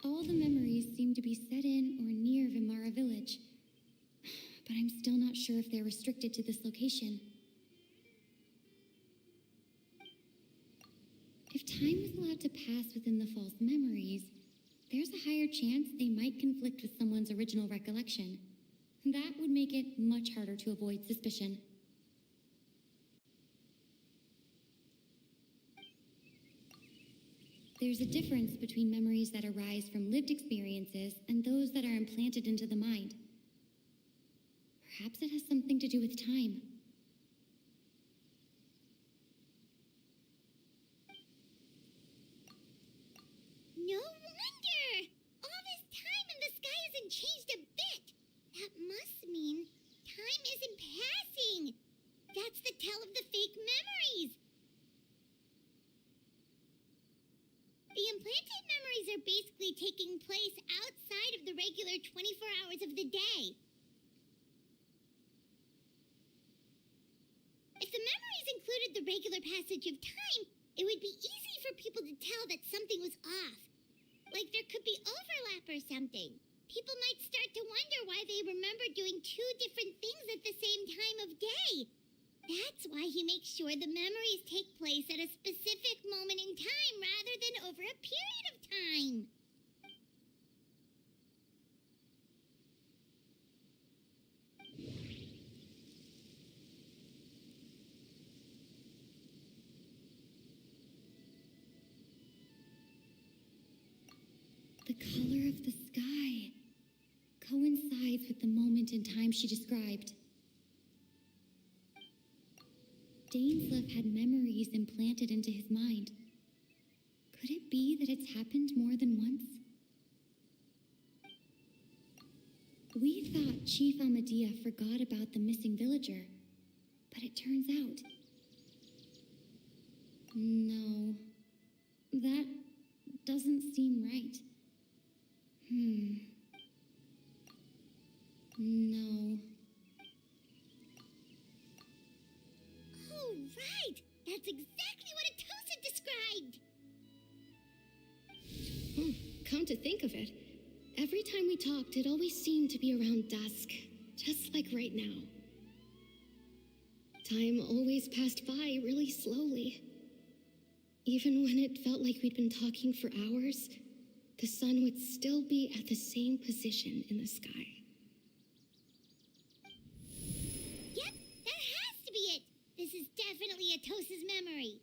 All the memories seem to be set in or near Vimara village, but I'm still not sure if they're restricted to this location. If time is allowed to pass within the false memories, there's a higher chance they might conflict with someone's original recollection. That would make it much harder to avoid suspicion. There's a difference between memories that arise from lived experiences and those that are implanted into the mind. Perhaps it has something to do with time. No wonder! All this time and the sky hasn't changed a bit! That must mean time isn't passing! That's the tell of the fake memories! The implanted memories are basically taking place outside of the regular 24 hours of the day. If the memories included the regular passage of time, it would be easy for people to tell that something was off. Like there could be overlap or something. People might start to wonder why they remember doing two different things at the same time of day. That's why he makes sure the memories take place at a specific moment in time rather than over a period of time. The color of the sky coincides with the moment in time she described. Dainsleif had memories implanted into his mind. Could it be that it's happened more than once? We thought Chief Amadea forgot about the missing villager, but it turns out... No, that doesn't seem right. No. Oh, right! That's exactly what Atosa described! Come to think of it, every time we talked, it always seemed to be around dusk, just like right now. Time always passed by really slowly. Even when it felt like we'd been talking for hours, the sun would still be at the same position in the sky. Yep, that has to be it! This is definitely Atosa's memory.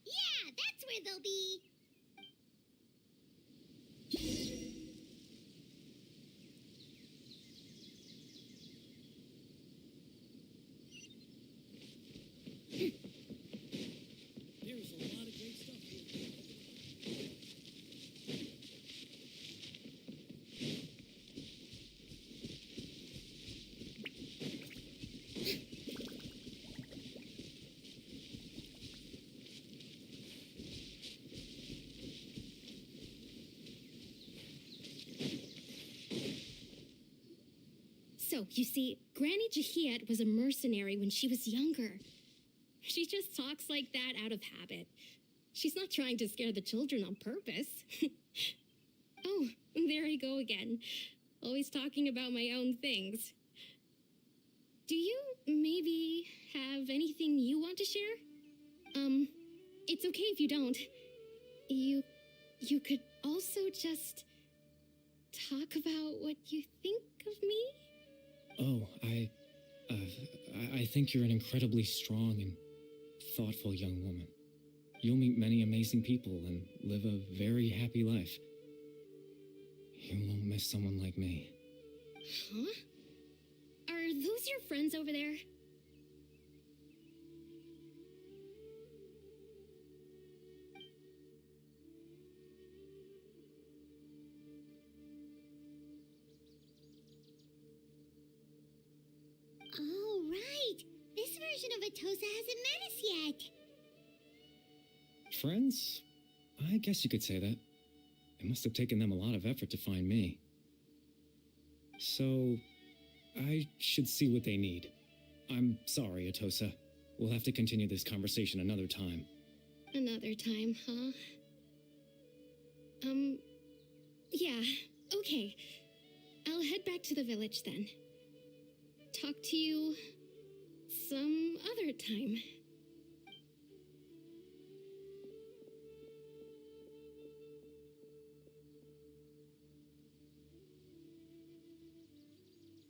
Yeah, that's where they'll be. There's a lot of great stuff here. So, you see, Granny Jahiet was a mercenary when she was younger. She just talks like that out of habit. She's not trying to scare the children on purpose. Oh, there I go again. Always talking about my own things. Do you maybe have anything you want to share? It's okay if you don't. You could also just talk about what you think of me? Oh, I think you're an incredibly strong and thoughtful young woman. You'll meet many amazing people and live a very happy life. You won't miss someone like me. Huh? Are those your friends over there? Oh, right. This version of Atosa hasn't met us yet. Friends? I guess you could say that. It must have taken them a lot of effort to find me. So, I should see what they need. I'm sorry, Atosa. We'll have to continue this conversation another time. Another time, huh? Yeah, okay. I'll head back to the village then. Talk to you some other time.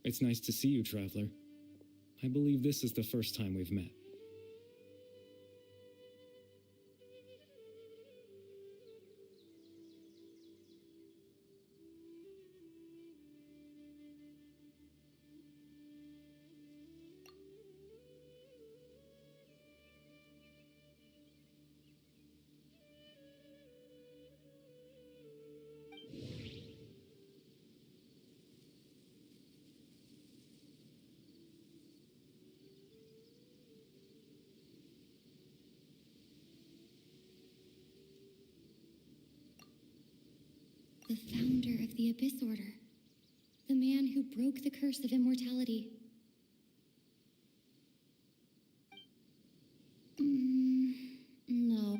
It's nice to see you, Traveler. I believe this is the first time we've met. The founder of the Abyss Order. The man who broke the curse of immortality. No.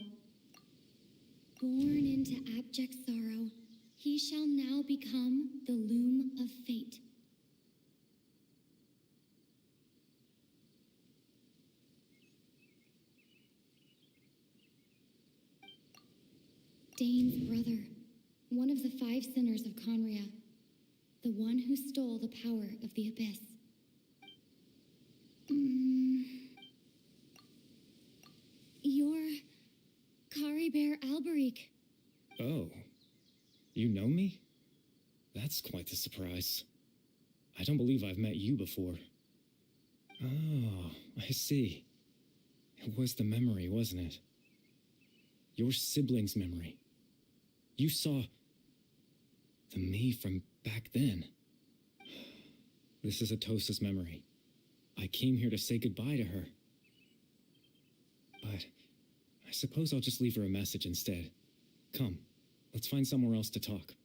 Born into abject sorrow, he shall now become the loom of fate. Dane's brother. One of the 5 sinners of Conria, the one who stole the power of the Abyss. You're Caribert Alberic. Oh, you know me? That's quite the surprise. I don't believe I've met you before. Oh, I see. It was the memory, wasn't it? Your sibling's memory. You saw the me from back then. This is Atosa's memory. I came here to say goodbye to her. But I suppose I'll just leave her a message instead. Come, let's find somewhere else to talk.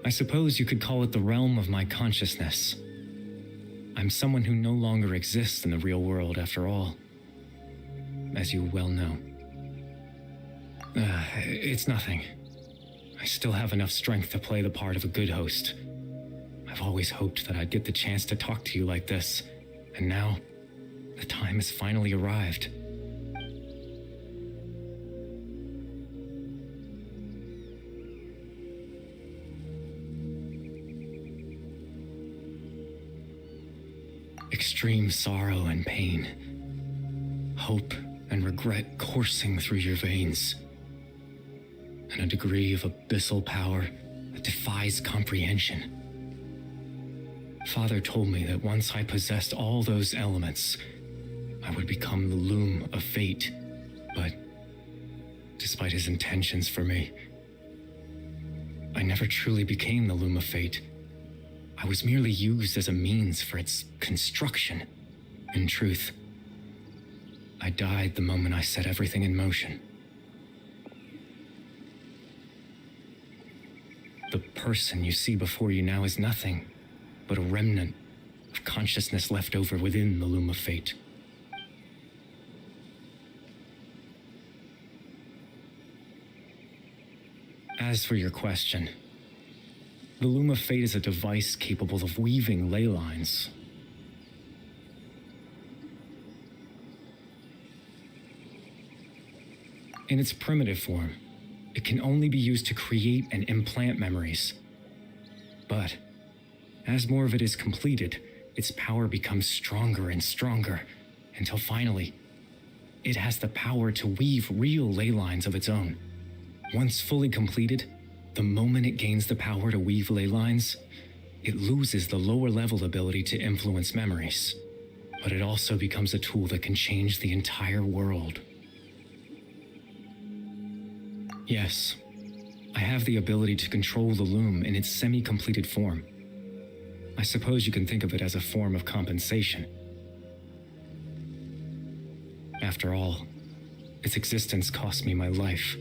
I suppose you could call it the realm of my consciousness. I'm someone who no longer exists in the real world, after all, as you well know. It's nothing. I still have enough strength to play the part of a good host. I've always hoped that I'd get the chance to talk to you like this, and now, the time has finally arrived. Extreme sorrow and pain, hope and regret coursing through your veins, and a degree of abyssal power that defies comprehension. Father told me that once I possessed all those elements, I would become the loom of fate, but despite his intentions for me, I never truly became the loom of fate. I was merely used as a means for its construction. In truth, I died the moment I set everything in motion. The person you see before you now is nothing but a remnant of consciousness left over within the loom of fate. As for your question, the loom of fate is a device capable of weaving ley lines. In its primitive form, it can only be used to create and implant memories. But as more of it is completed, its power becomes stronger and stronger, until finally, it has the power to weave real ley lines of its own. Once fully completed, the moment it gains the power to weave ley lines, it loses the lower level ability to influence memories. But it also becomes a tool that can change the entire world. Yes, I have the ability to control the loom in its semi-completed form. I suppose you can think of it as a form of compensation. After all, its existence cost me my life.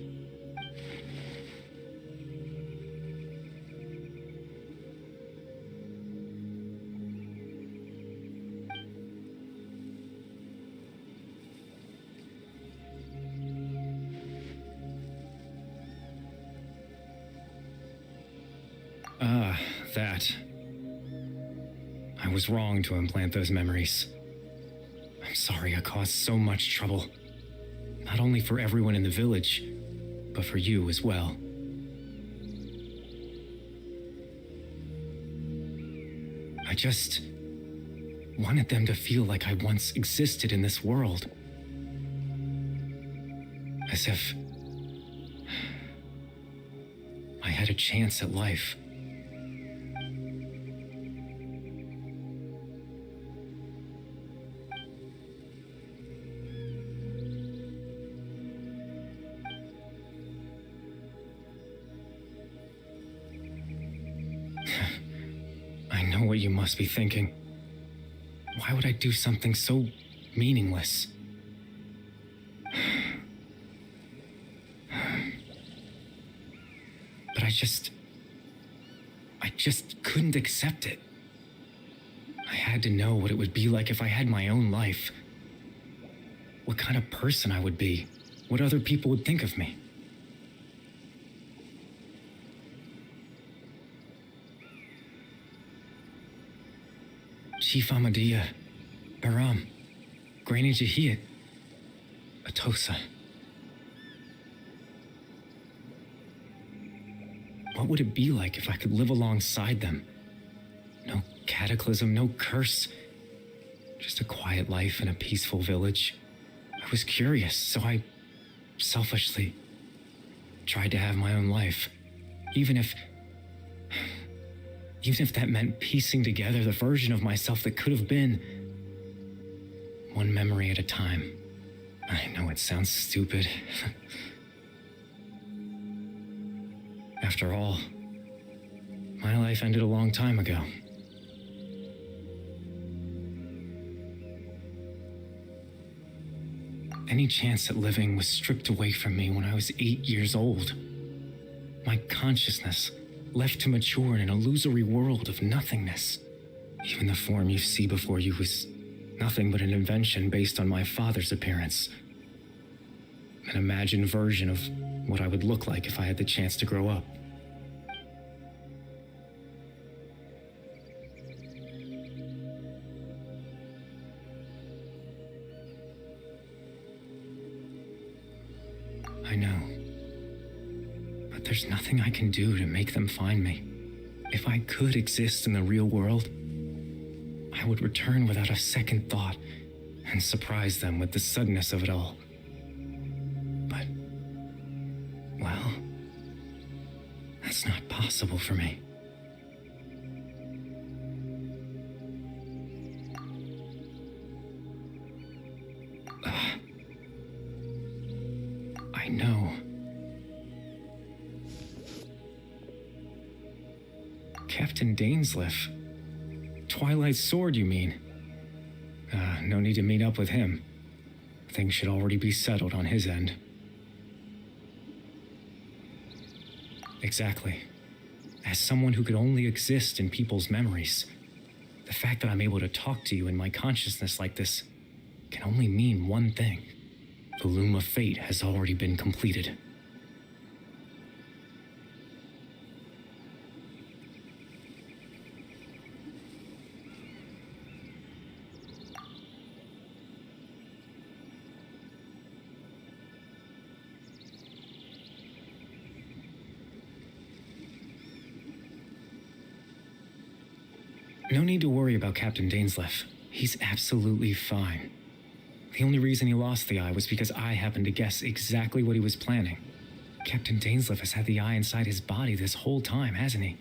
That. I was wrong to implant those memories. I'm sorry I caused so much trouble. Not only for everyone in the village, but for you as well. I just wanted them to feel like I once existed in this world. As if I had a chance at life. What you must be thinking. Why would I do something so meaningless? But I just couldn't accept it. I had to know what it would be like if I had my own life. What kind of person I would be. What other people would think of me. Chief Ahmadiyya, Baram, Granny Jahiyat, Atosa. What would it be like if I could live alongside them? No cataclysm, no curse. Just a quiet life in a peaceful village. I was curious, so I selfishly tried to have my own life. Even if that meant piecing together the version of myself that could have been, one memory at a time. I know it sounds stupid. After all, my life ended a long time ago. Any chance at living was stripped away from me when I was 8 years old. My consciousness left to mature in an illusory world of nothingness. Even the form you see before you was nothing but an invention based on my father's appearance. An imagined version of what I would look like if I had the chance to grow up. I know. But there's nothing I can do to make them find me. If I could exist in the real world, I would return without a second thought and surprise them with the suddenness of it all. But, well, that's not possible for me. I know. Captain Dainsleif. Twilight Sword, you mean? No need to meet up with him. Things should already be settled on his end. Exactly. As someone who could only exist in people's memories, the fact that I'm able to talk to you in my consciousness like this can only mean one thing. The loom of fate has already been completed. No need to worry about Captain Dainsleif. He's absolutely fine. The only reason he lost the eye was because I happened to guess exactly what he was planning. Captain Dainsleif has had the eye inside his body this whole time, hasn't he?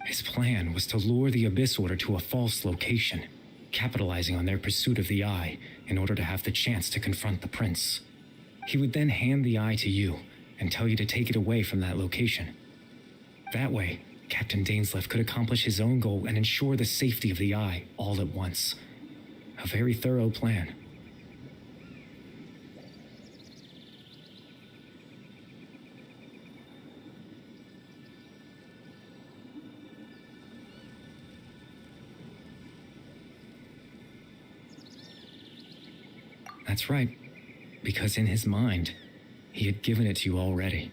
His plan was to lure the Abyss Order to a false location, capitalizing on their pursuit of the eye in order to have the chance to confront the prince. He would then hand the eye to you and tell you to take it away from that location. That way, Captain Dainsleif could accomplish his own goal and ensure the safety of the eye all at once. A very thorough plan. That's right, because in his mind, he had given it to you already.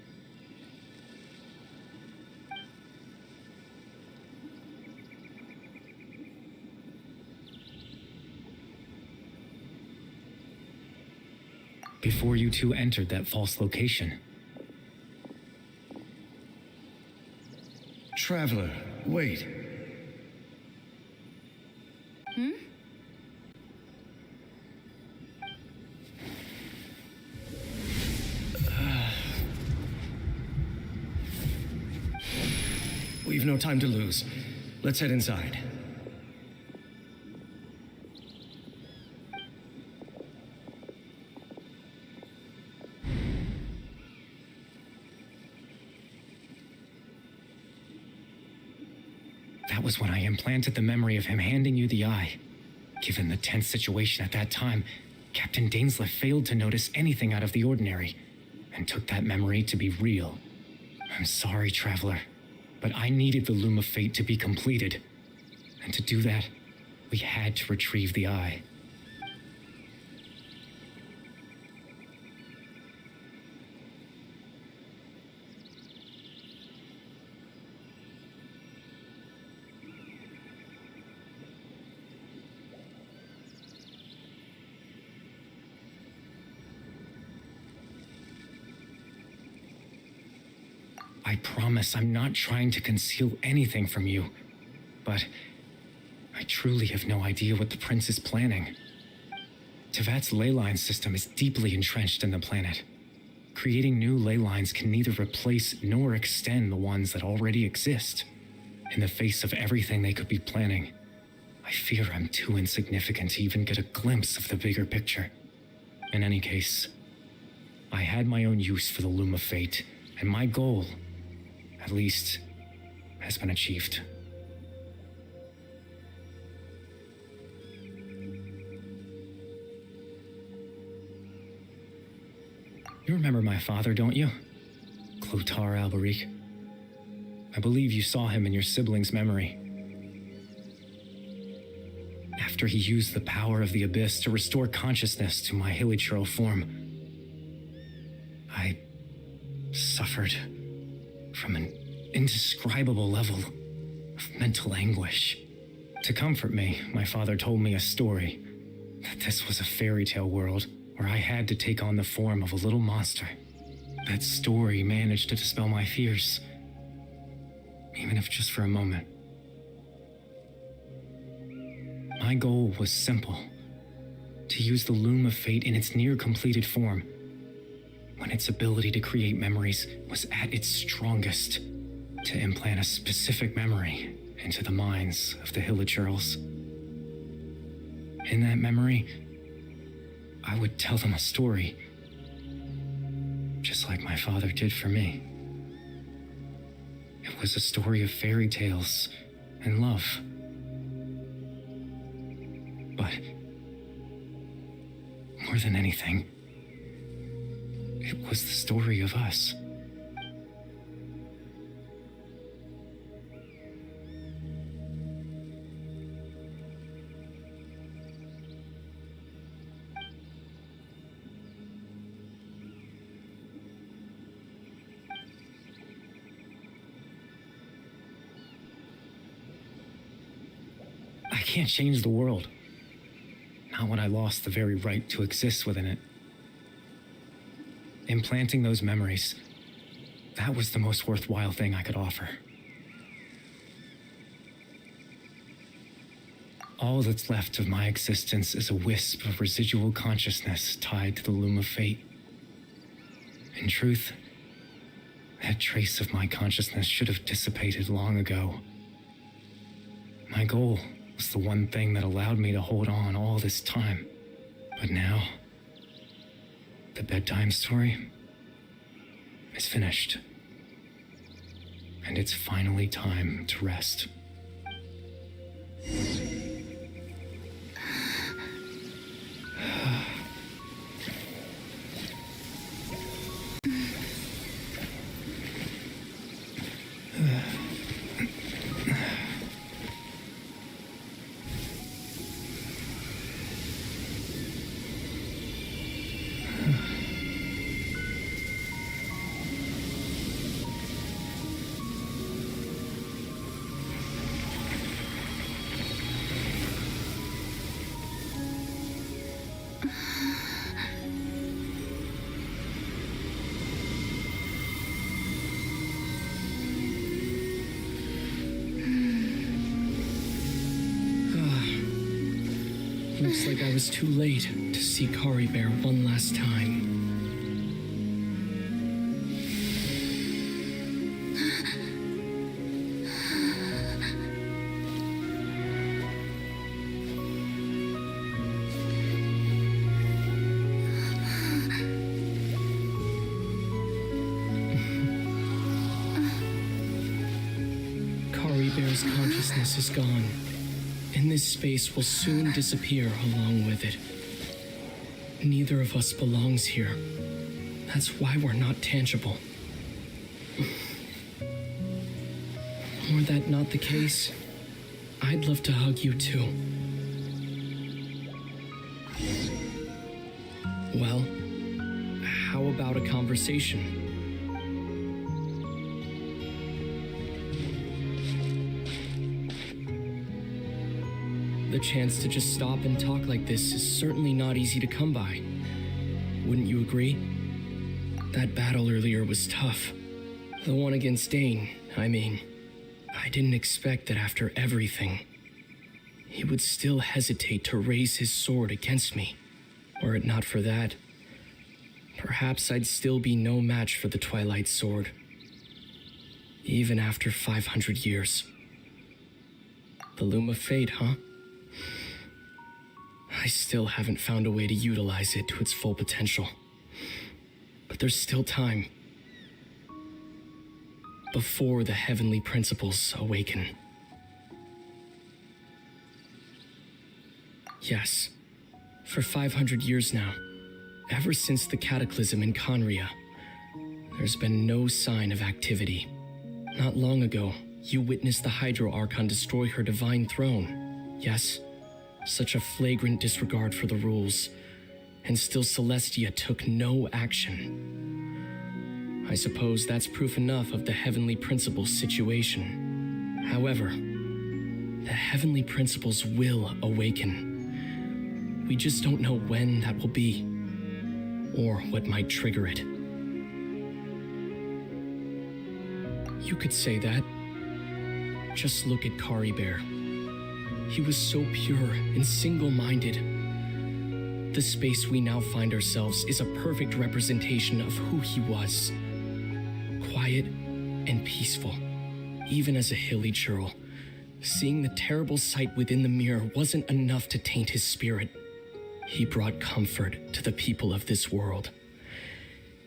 Before you two entered that false location. Traveler, wait. We've no time to lose. Let's head inside. That was when I implanted the memory of him handing you the eye. Given the tense situation at that time, Captain Dainsleif failed to notice anything out of the ordinary and took that memory to be real. I'm sorry, Traveler, but I needed the Loom of Fate to be completed. And to do that, we had to retrieve the eye. I promise I'm not trying to conceal anything from you, but I truly have no idea what the prince is planning. Tevat's ley line system is deeply entrenched in the planet. Creating new ley lines can neither replace nor extend the ones that already exist. In the face of everything they could be planning, I fear I'm too insignificant to even get a glimpse of the bigger picture. In any case, I had my own use for the Loom of Fate, and my goal, at least, has been achieved. You remember my father, don't you? Clotar Alberic. I believe you saw him in your sibling's memory. After he used the power of the Abyss to restore consciousness to my hilichurl form, I suffered from an indescribable level of mental anguish. To comfort me, my father told me a story, that this was a fairy tale world where I had to take on the form of a little monster. That story managed to dispel my fears, even if just for a moment. My goal was simple, to use the Loom of Fate in its near-completed form, when its ability to create memories was at its strongest, to implant a specific memory into the minds of the hilichurls. In that memory, I would tell them a story, just like my father did for me. It was a story of fairy tales and love. But more than anything, it was the story of us. I can't change the world. Not when I lost the very right to exist within it. Implanting those memories, that was the most worthwhile thing I could offer. All that's left of my existence is a wisp of residual consciousness tied to the Loom of Fate. In truth, that trace of my consciousness should have dissipated long ago. My goal was the one thing that allowed me to hold on all this time. But now, the bedtime story is finished. And it's finally time to rest. Looks like I was too late to see Kari Bear one last time. Kari Bear's consciousness is gone. And this space will soon disappear along with it. Neither of us belongs here. That's why we're not tangible. Were that not the case, I'd love to hug you too. Well, how about a conversation? The chance to just stop and talk like this is certainly not easy to come by. Wouldn't you agree? That battle earlier was tough. The one against Dane, I mean. I didn't expect that after everything, he would still hesitate to raise his sword against me. Were it not for that, perhaps I'd still be no match for the Twilight Sword. Even after 500 years. The Loom of Fate, huh? I still haven't found a way to utilize it to its full potential. But there's still time. Before the heavenly principles awaken. Yes, for 500 years now, ever since the cataclysm in Conria, there's been no sign of activity. Not long ago, you witnessed the Hydro Archon destroy her divine throne. Yes, such a flagrant disregard for the rules, and still Celestia took no action. I suppose that's proof enough of the Heavenly Principles situation. However, the Heavenly Principles will awaken. We just don't know when that will be, or what might trigger it. You could say that. Just look at Kari Bear. He was so pure and single-minded. The space we now find ourselves is a perfect representation of who he was. Quiet and peaceful. Even as a hilly churl, seeing the terrible sight within the mirror wasn't enough to taint his spirit. He brought comfort to the people of this world,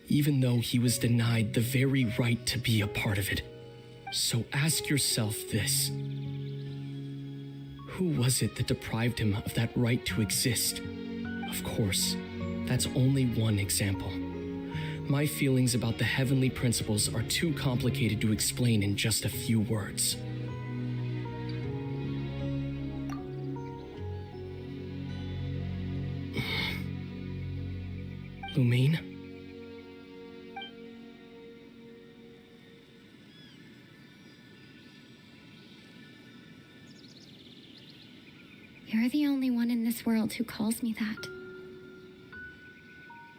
even though he was denied the very right to be a part of it. So ask yourself this. Who was it that deprived him of that right to exist? Of course, that's only one example. My feelings about the Heavenly Principles are too complicated to explain in just a few words. Lumine? You're the only one in this world who calls me that.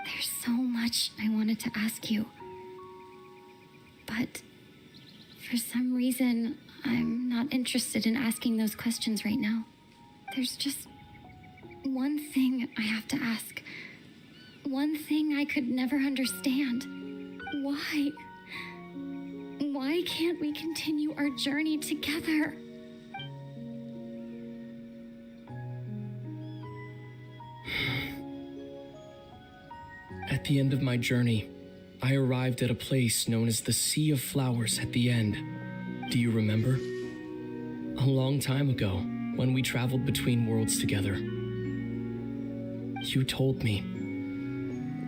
There's so much I wanted to ask you. But for some reason, I'm not interested in asking those questions right now. There's just one thing I have to ask. One thing I could never understand. Why? Why can't we continue our journey together? At the end of my journey, I arrived at a place known as the Sea of Flowers at the end. Do you remember? A long time ago, when we traveled between worlds together. You told me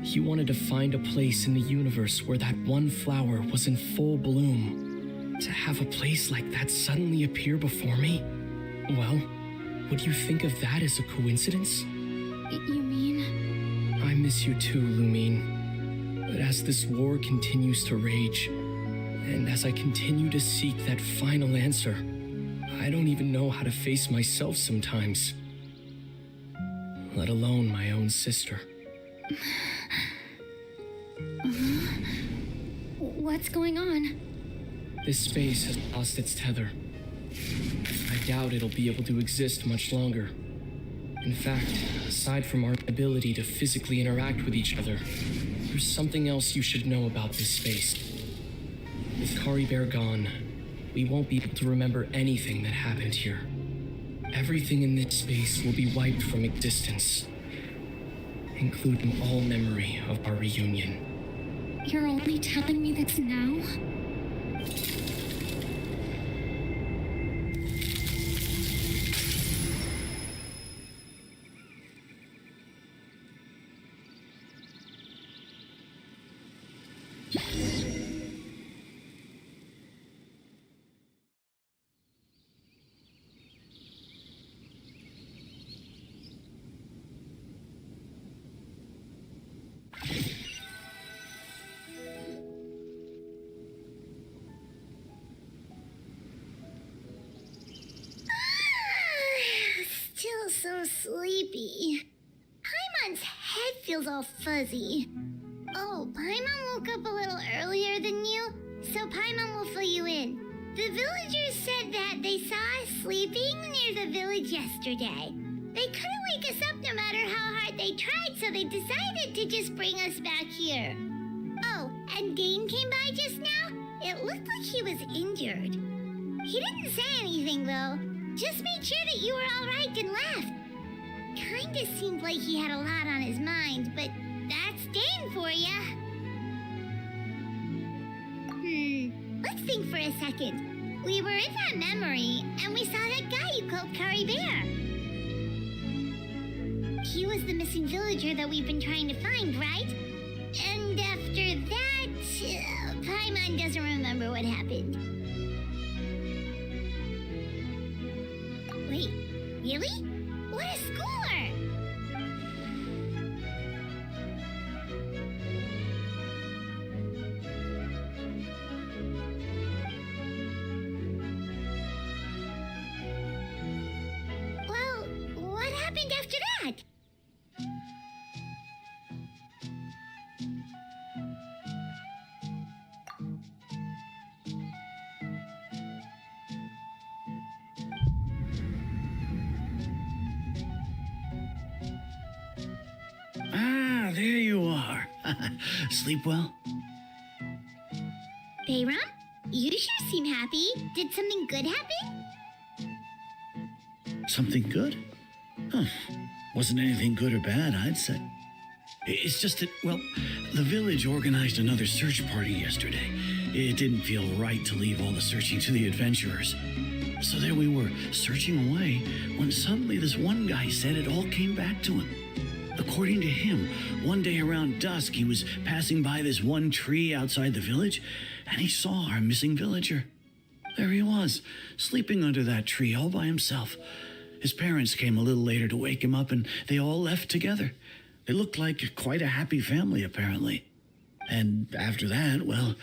you wanted to find a place in the universe where that one flower was in full bloom. To have a place like that suddenly appear before me? Well, would you think of that as a coincidence? You mean? I miss you too, Lumine. But as this war continues to rage, and as I continue to seek that final answer, I don't even know how to face myself sometimes. Let alone my own sister. What's going on? This space has lost its tether. I doubt it'll be able to exist much longer. In fact, aside from our ability to physically interact with each other, there's something else you should know about this space. With Kari Bear gone, we won't be able to remember anything that happened here. Everything in this space will be wiped from existence, including all memory of our reunion. You're only telling me this now? Still so sleepy. Paimon's head feels all fuzzy. Oh, Paimon woke up a little earlier than you, so Paimon will fill you in. The villagers said that they saw us sleeping near the village yesterday. They couldn't wake us up no matter how hard they tried, so they decided to just bring us back here. Oh, and Dane came by just now. It looked like he was injured. He didn't say anything, though. Just made sure that you were all right and left. Kinda seemed like he had a lot on his mind, but that's Dane for ya. Let's think for a second. We were in that memory, and we saw that guy you called Kari Bear. He was the missing villager that we've been trying to find, right? And after that, Paimon doesn't remember what happened. Really? What a score! Well, what happened after that? Ah, there you are. Sleep well? Bayram, you sure seem happy. Did something good happen? Something good? Huh. Wasn't anything good or bad, I'd say. It's just that, well, the village organized another search party yesterday. It didn't feel right to leave all the searching to the adventurers. So there we were, searching away, when suddenly this one guy said it all came back to him. According to him, one day around dusk, he was passing by this one tree outside the village, and he saw our missing villager. There he was, sleeping under that tree all by himself. His parents came a little later to wake him up, and they all left together. They looked like quite a happy family, apparently. And after that, well,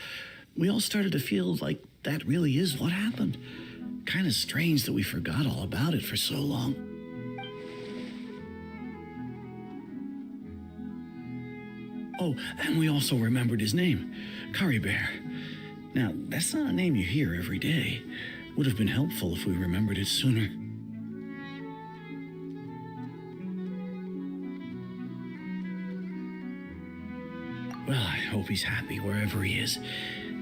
we all started to feel like that really is what happened. Kind of strange that we forgot all about it for so long. Oh, and we also remembered his name, Curry Bear. Now, that's not a name you hear every day. Would have been helpful if we remembered it sooner. Well, I hope he's happy wherever he is,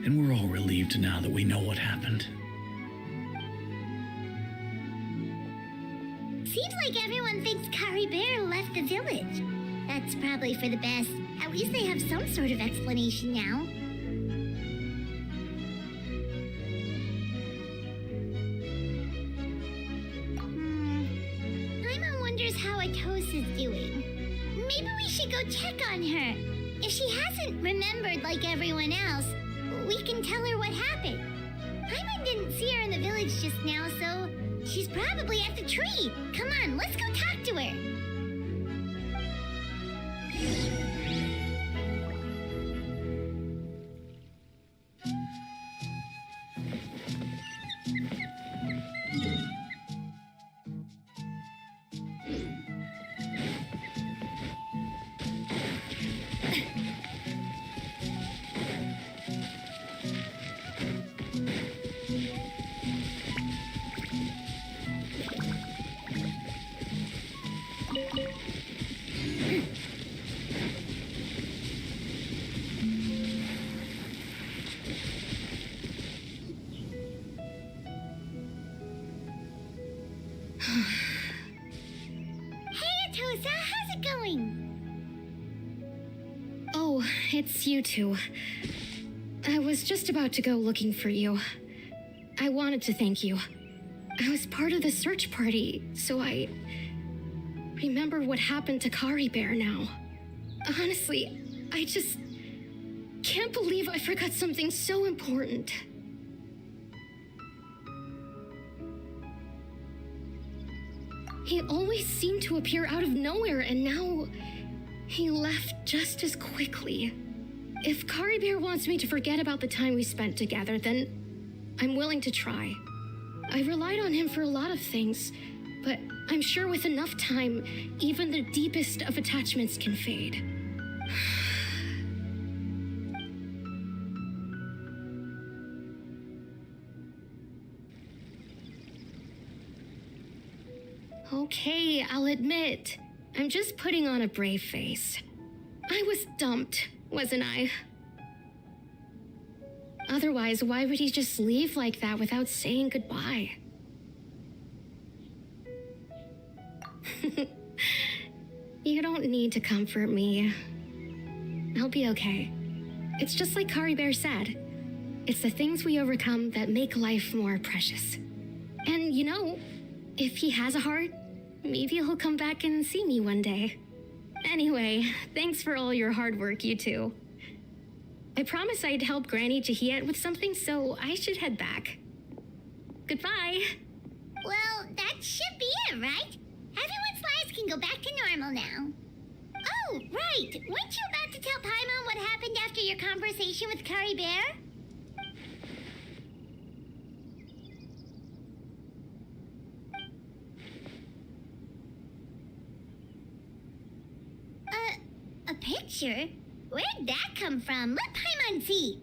and we're all relieved now that we know what happened. Seems like everyone thinks Curry Bear left the village. That's probably for the best. At least they have some sort of explanation now. Paimon wonders how Atosa's doing. Maybe we should go check on her. If she hasn't remembered like everyone else, we can tell her what happened. Paimon didn't see her in the village just now, so she's probably at the tree. Come on, let's go talk to her. It's you two. I was just about to go looking for you. I wanted to thank you. I was part of the search party, so I remember what happened to Curry Bear now. Honestly, I just can't believe I forgot something so important. He always seemed to appear out of nowhere, and now he left just as quickly. If Curry Bear wants me to forget about the time we spent together, then I'm willing to try. I relied on him for a lot of things, but I'm sure with enough time, even the deepest of attachments can fade. Okay, I'll admit, I'm just putting on a brave face. I was dumped, wasn't I? Otherwise, why would he just leave like that without saying goodbye? You don't need to comfort me. I'll be okay. It's just like Curry Bear said. It's the things we overcome that make life more precious. And you know, if he has a heart, maybe he'll come back and see me one day. Anyway, thanks for all your hard work, you two. I promised I'd help Granny Jahiet with something, so I should head back. Goodbye. Well, that should be it, right? your conversation with Curry Bear? A picture? Where'd that come from? Let Paimon see.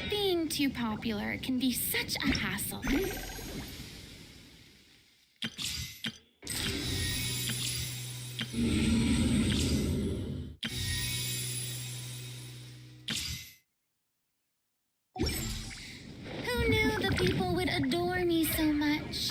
Being too popular can be such a hassle. Who knew the people would adore me so much?